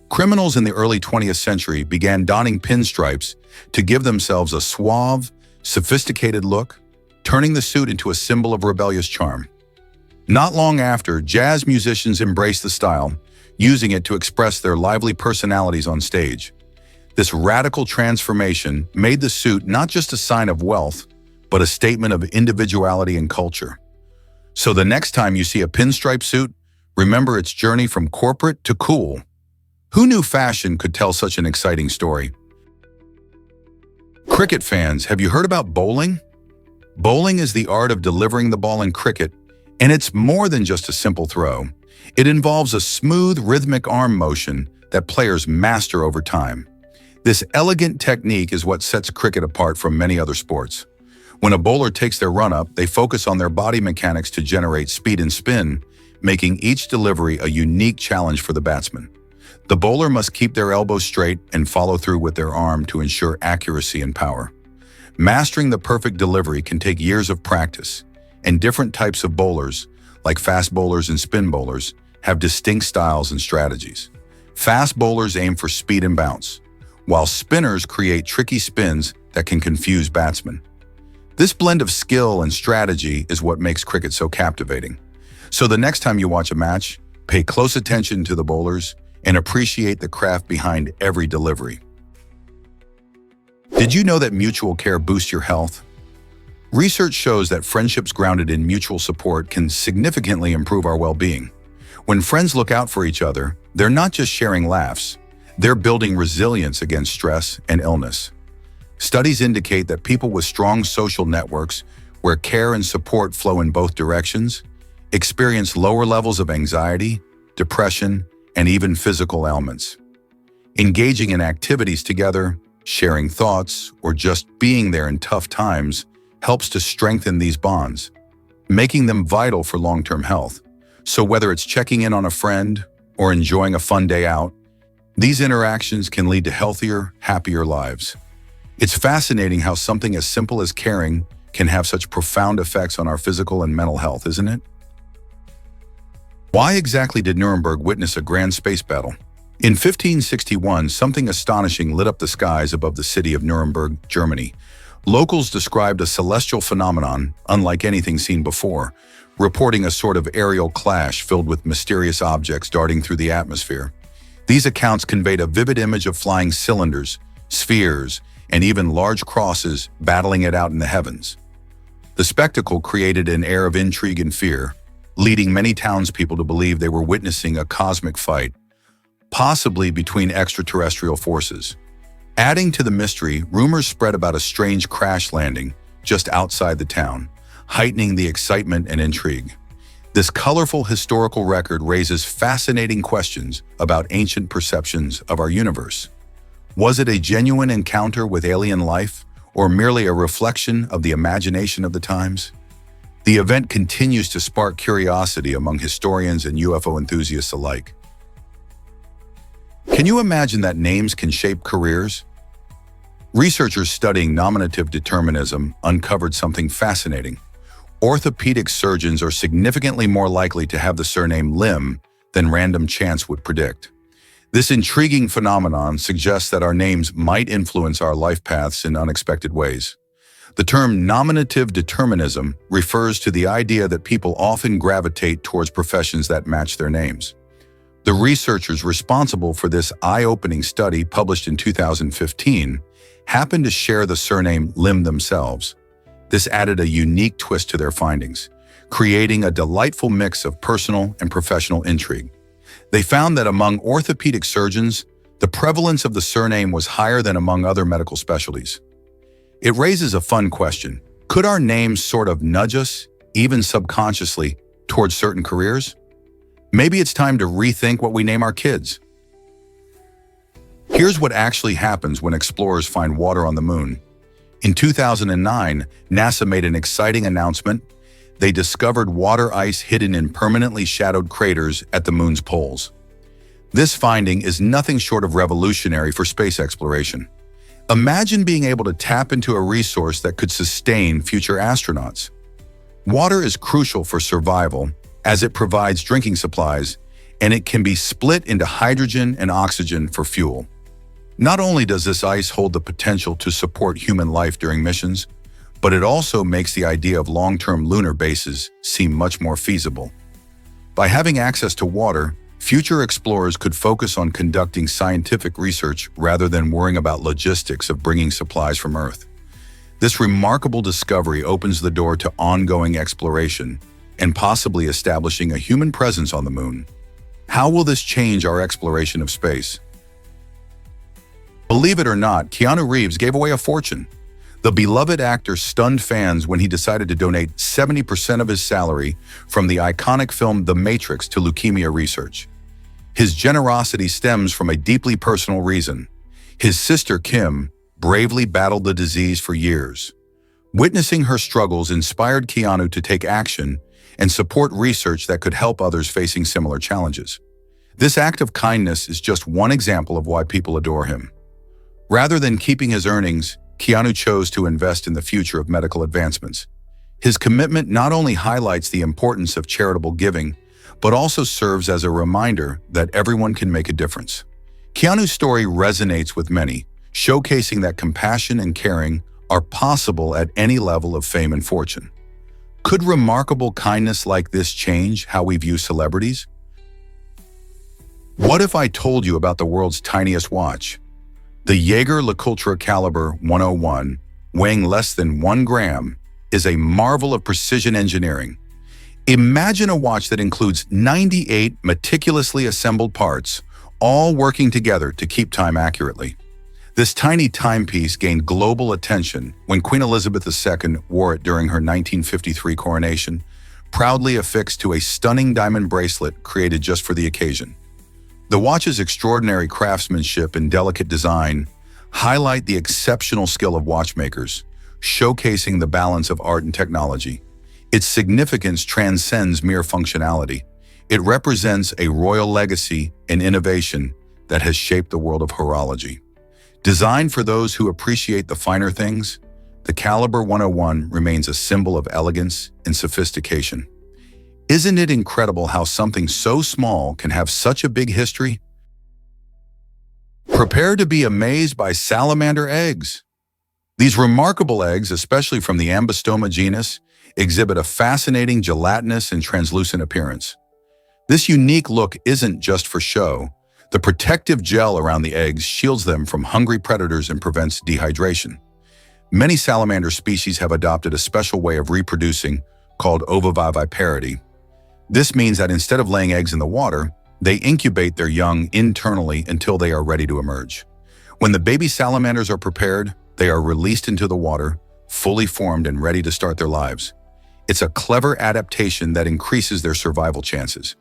Criminals in the early 20th century began donning pinstripes to give themselves a suave, sophisticated look, turning the suit into a symbol of rebellious charm. Not long after, jazz musicians embraced the style, using it to express their lively personalities on stage. This radical transformation made the suit not just a sign of wealth, but a statement of individuality and culture. So the next time you see a pinstripe suit, remember its journey from corporate to cool. Who knew fashion could tell such an exciting story? Cricket fans, have you heard about bowling? Bowling is the art of delivering the ball in cricket, and it's more than just a simple throw. It involves a smooth, rhythmic arm motion that players master over time. This elegant technique is what sets cricket apart from many other sports. When a bowler takes their run-up, they focus on their body mechanics to generate speed and spin, making each delivery a unique challenge for the batsman. The bowler must keep their elbows straight and follow through with their arm to ensure accuracy and power. Mastering the perfect delivery can take years of practice, and different types of bowlers, like fast bowlers and spin bowlers, have distinct styles and strategies. Fast bowlers aim for speed and bounce, while spinners create tricky spins that can confuse batsmen. This blend of skill and strategy is what makes cricket so captivating. So the next time you watch a match, pay close attention to the bowlers and appreciate the craft behind every delivery. Did you know that mutual care boosts your health? Research shows that friendships grounded in mutual support can significantly improve our well-being. When friends look out for each other, they're not just sharing laughs, they're building resilience against stress and illness. Studies indicate that people with strong social networks, where care and support flow in both directions, experience lower levels of anxiety, depression, and even physical ailments. Engaging in activities together, sharing thoughts, or just being there in tough times helps to strengthen these bonds, making them vital for long-term health. So whether it's checking in on a friend or enjoying a fun day out, these interactions can lead to healthier, happier lives. It's fascinating how something as simple as caring can have such profound effects on our physical and mental health, isn't it? Why exactly did Nuremberg witness a grand space battle? In 1561, something astonishing lit up the skies above the city of Nuremberg, Germany. Locals described a celestial phenomenon unlike anything seen before, reporting a sort of aerial clash filled with mysterious objects darting through the atmosphere. These accounts conveyed a vivid image of flying cylinders, spheres, and even large crosses battling it out in the heavens. The spectacle created an air of intrigue and fear, leading many townspeople to believe they were witnessing a cosmic fight, possibly between extraterrestrial forces. Adding to the mystery, rumors spread about a strange crash landing just outside the town, heightening the excitement and intrigue. This colorful historical record raises fascinating questions about ancient perceptions of our universe. Was it a genuine encounter with alien life, or merely a reflection of the imagination of the times? The event continues to spark curiosity among historians and UFO enthusiasts alike. Can you imagine that names can shape careers? Researchers studying nominative determinism uncovered something fascinating. Orthopedic surgeons are significantly more likely to have the surname Lim than random chance would predict. This intriguing phenomenon suggests that our names might influence our life paths in unexpected ways. The term nominative determinism refers to the idea that people often gravitate towards professions that match their names. The researchers responsible for this eye-opening study, published in 2015, happened to share the surname Lim themselves. This added a unique twist to their findings, creating a delightful mix of personal and professional intrigue. They found that among orthopedic surgeons, the prevalence of the surname was higher than among other medical specialties. It raises a fun question. Could our names sort of nudge us, even subconsciously, towards certain careers? Maybe it's time to rethink what we name our kids. Here's what actually happens when explorers find water on the moon. In 2009, NASA made an exciting announcement. They discovered water ice hidden in permanently shadowed craters at the moon's poles. This finding is nothing short of revolutionary for space exploration. Imagine being able to tap into a resource that could sustain future astronauts. Water is crucial for survival as it provides drinking supplies, and it can be split into hydrogen and oxygen for fuel. Not only does this ice hold the potential to support human life during missions, but it also makes the idea of long-term lunar bases seem much more feasible. By having access to water, future explorers could focus on conducting scientific research rather than worrying about logistics of bringing supplies from Earth. This remarkable discovery opens the door to ongoing exploration and possibly establishing a human presence on the moon. How will this change our exploration of space? Believe it or not, Keanu Reeves gave away a fortune. The beloved actor stunned fans when he decided to donate 70% of his salary from the iconic film The Matrix to leukemia research. His generosity stems from a deeply personal reason. His sister, Kim, bravely battled the disease for years. Witnessing her struggles inspired Keanu to take action and support research that could help others facing similar challenges. This act of kindness is just one example of why people adore him. Rather than keeping his earnings, Keanu chose to invest in the future of medical advancements. His commitment not only highlights the importance of charitable giving, but also serves as a reminder that everyone can make a difference. Keanu's story resonates with many, showcasing that compassion and caring are possible at any level of fame and fortune. Could remarkable kindness like this change how we view celebrities? What if I told you about the world's tiniest watch? The Jaeger-LeCoultre Caliber 101, weighing less than 1 gram, is a marvel of precision engineering. Imagine a watch that includes 98 meticulously assembled parts, all working together to keep time accurately. This tiny timepiece gained global attention when Queen Elizabeth II wore it during her 1953 coronation, proudly affixed to a stunning diamond bracelet created just for the occasion. The watch's extraordinary craftsmanship and delicate design highlight the exceptional skill of watchmakers, showcasing the balance of art and technology. Its significance transcends mere functionality. It represents a royal legacy and innovation that has shaped the world of horology. Designed for those who appreciate the finer things, the Caliber 101 remains a symbol of elegance and sophistication. Isn't it incredible how something so small can have such a big history? Prepare to be amazed by salamander eggs. These remarkable eggs, especially from the Ambystoma genus, exhibit a fascinating gelatinous and translucent appearance. This unique look isn't just for show. The protective gel around the eggs shields them from hungry predators and prevents dehydration. Many salamander species have adopted a special way of reproducing called ovoviviparity. This means that instead of laying eggs in the water, they incubate their young internally until they are ready to emerge. When the baby salamanders are prepared, they are released into the water, fully formed and ready to start their lives. It's a clever adaptation that increases their survival chances.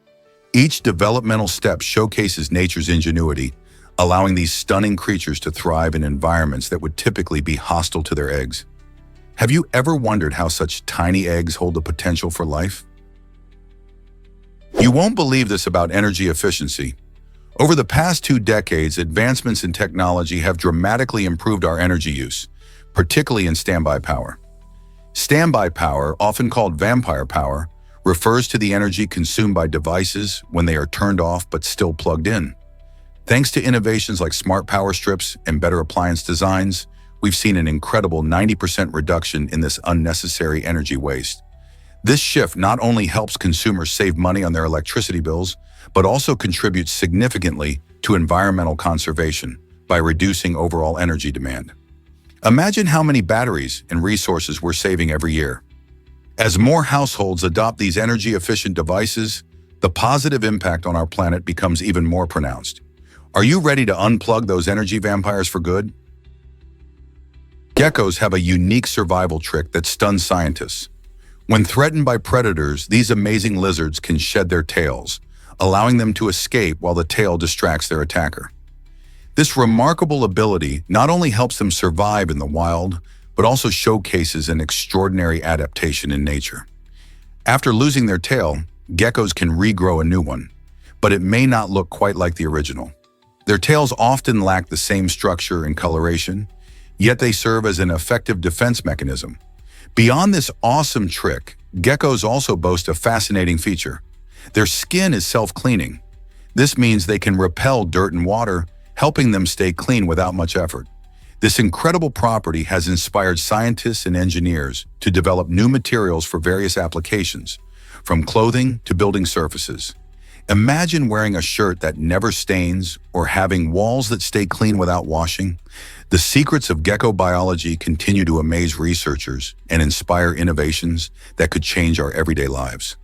Each developmental step showcases nature's ingenuity, allowing these stunning creatures to thrive in environments that would typically be hostile to their eggs. Have you ever wondered how such tiny eggs hold the potential for life? You won't believe this about energy efficiency. Over the past 2 decades, advancements in technology have dramatically improved our energy use, particularly in standby power. Standby power, often called vampire power, refers to the energy consumed by devices when they are turned off but still plugged in. Thanks to innovations like smart power strips and better appliance designs, we've seen an incredible 90% reduction in this unnecessary energy waste. This shift not only helps consumers save money on their electricity bills, but also contributes significantly to environmental conservation by reducing overall energy demand. Imagine how many batteries and resources we're saving every year. As more households adopt these energy-efficient devices, the positive impact on our planet becomes even more pronounced. Are you ready to unplug those energy vampires for good? Geckos have a unique survival trick that stuns scientists. When threatened by predators, these amazing lizards can shed their tails, allowing them to escape while the tail distracts their attacker. This remarkable ability not only helps them survive in the wild, but also showcases an extraordinary adaptation in nature. After losing their tail, geckos can regrow a new one, but it may not look quite like the original. Their tails often lack the same structure and coloration, yet they serve as an effective defense mechanism. Beyond this awesome trick, geckos also boast a fascinating feature. Their skin is self-cleaning. This means they can repel dirt and water, helping them stay clean without much effort. This incredible property has inspired scientists and engineers to develop new materials for various applications, from clothing to building surfaces. Imagine wearing a shirt that never stains or having walls that stay clean without washing. The secrets of gecko biology continue to amaze researchers and inspire innovations that could change our everyday lives.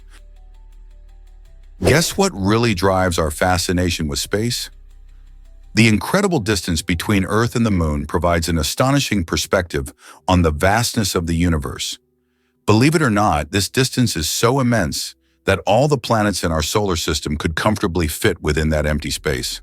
Guess what really drives our fascination with space? The incredible distance between Earth and the Moon provides an astonishing perspective on the vastness of the universe. Believe it or not, this distance is so immense that all the planets in our solar system could comfortably fit within that empty space.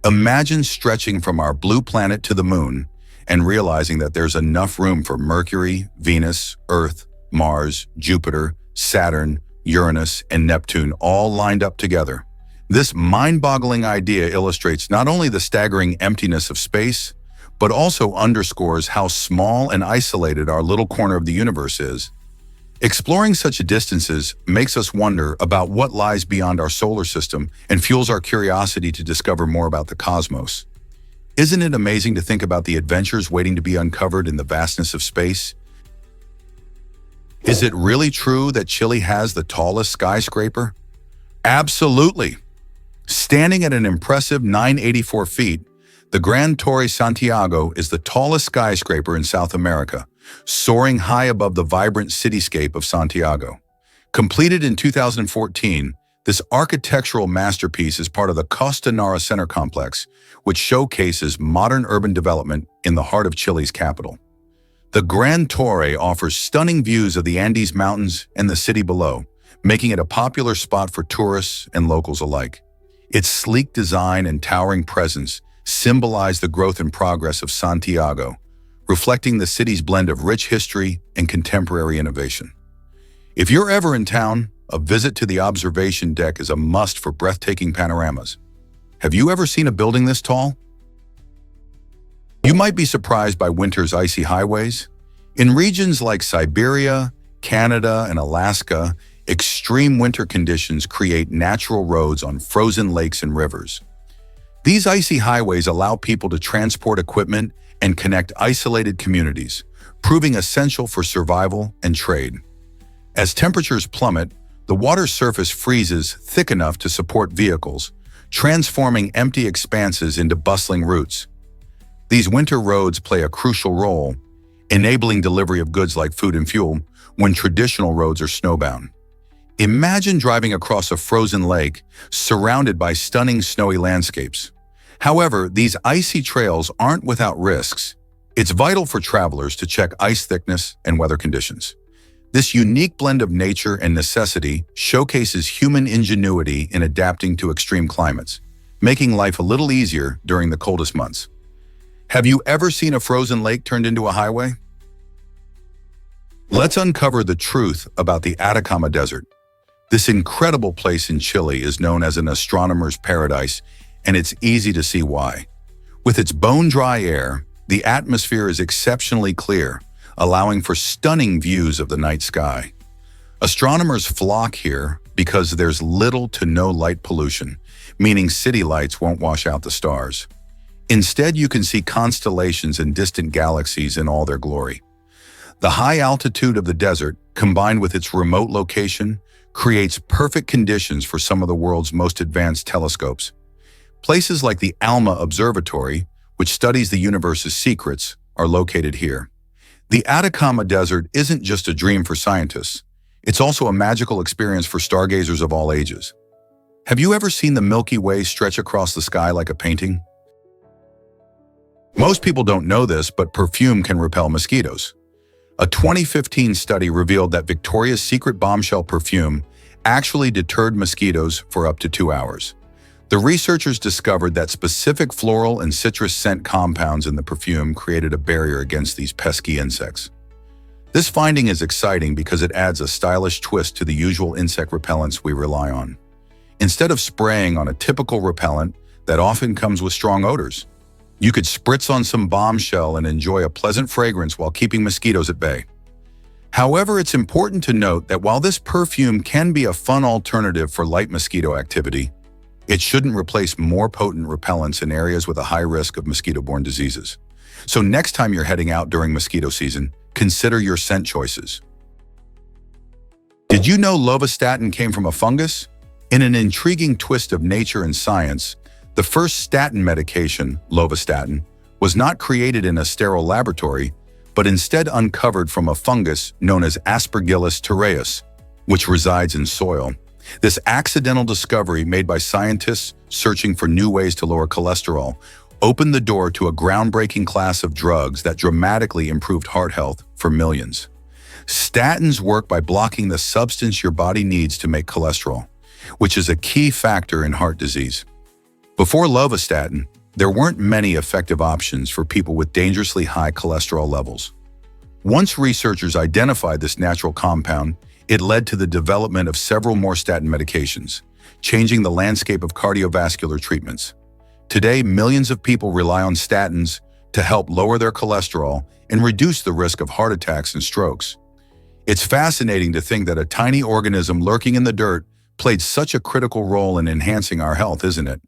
Imagine stretching from our blue planet to the Moon and realizing that there's enough room for Mercury, Venus, Earth, Mars, Jupiter, Saturn, Uranus, and Neptune all lined up together. This mind-boggling idea illustrates not only the staggering emptiness of space, but also underscores how small and isolated our little corner of the universe is. Exploring such distances makes us wonder about what lies beyond our solar system and fuels our curiosity to discover more about the cosmos. Isn't it amazing to think about the adventures waiting to be uncovered in the vastness of space? Is it really true that Chile has the tallest skyscraper? Absolutely! Standing at an impressive 984 feet, the Gran Torre Santiago is the tallest skyscraper in South America, soaring high above the vibrant cityscape of Santiago. Completed in 2014, this architectural masterpiece is part of the Costa Nara Center complex, which showcases modern urban development in the heart of Chile's capital. The Gran Torre offers stunning views of the Andes Mountains and the city below, making it a popular spot for tourists and locals alike. Its sleek design and towering presence symbolize the growth and progress of Santiago, reflecting the city's blend of rich history and contemporary innovation. If you're ever in town, a visit to the observation deck is a must for breathtaking panoramas. Have you ever seen a building this tall? You might be surprised by winter's icy highways. In regions like Siberia, Canada, and Alaska, extreme winter conditions create natural roads on frozen lakes and rivers. These icy highways allow people to transport equipment and connect isolated communities, proving essential for survival and trade. As temperatures plummet, the water's surface freezes thick enough to support vehicles, transforming empty expanses into bustling routes. These winter roads play a crucial role, enabling delivery of goods like food and fuel when traditional roads are snowbound. Imagine driving across a frozen lake, surrounded by stunning snowy landscapes. However, these icy trails aren't without risks. It's vital for travelers to check ice thickness and weather conditions. This unique blend of nature and necessity showcases human ingenuity in adapting to extreme climates, making life a little easier during the coldest months. Have you ever seen a frozen lake turned into a highway? Let's uncover the truth about the Atacama Desert. This incredible place in Chile is known as an astronomer's paradise, and it's easy to see why. With its bone-dry air, the atmosphere is exceptionally clear, allowing for stunning views of the night sky. Astronomers flock here because there's little to no light pollution, meaning city lights won't wash out the stars. Instead, you can see constellations and distant galaxies in all their glory. The high altitude of the desert, combined with its remote location, creates perfect conditions for some of the world's most advanced telescopes. Places like the ALMA Observatory, which studies the universe's secrets, are located here. The Atacama Desert isn't just a dream for scientists. It's also a magical experience for stargazers of all ages. Have you ever seen the Milky Way stretch across the sky like a painting? Most people don't know this, but perfume can repel mosquitoes. A 2015 study revealed that Victoria's Secret bombshell perfume actually deterred mosquitoes for up to 2 hours. The researchers discovered that specific floral and citrus scent compounds in the perfume created a barrier against these pesky insects. This finding is exciting because it adds a stylish twist to the usual insect repellents we rely on. Instead of spraying on a typical repellent that often comes with strong odors, you could spritz on some bombshell and enjoy a pleasant fragrance while keeping mosquitoes at bay. However, it's important to note that while this perfume can be a fun alternative for light mosquito activity, it shouldn't replace more potent repellents in areas with a high risk of mosquito-borne diseases. So next time you're heading out during mosquito season, consider your scent choices. Did you know lovastatin came from a fungus? In an intriguing twist of nature and science, the first statin medication, lovastatin, was not created in a sterile laboratory, but instead uncovered from a fungus known as Aspergillus terreus, which resides in soil. This accidental discovery made by scientists searching for new ways to lower cholesterol opened the door to a groundbreaking class of drugs that dramatically improved heart health for millions. Statins work by blocking the substance your body needs to make cholesterol, which is a key factor in heart disease. Before lovastatin, there weren't many effective options for people with dangerously high cholesterol levels. Once researchers identified this natural compound, it led to the development of several more statin medications, changing the landscape of cardiovascular treatments. Today, millions of people rely on statins to help lower their cholesterol and reduce the risk of heart attacks and strokes. It's fascinating to think that a tiny organism lurking in the dirt played such a critical role in enhancing our health, isn't it?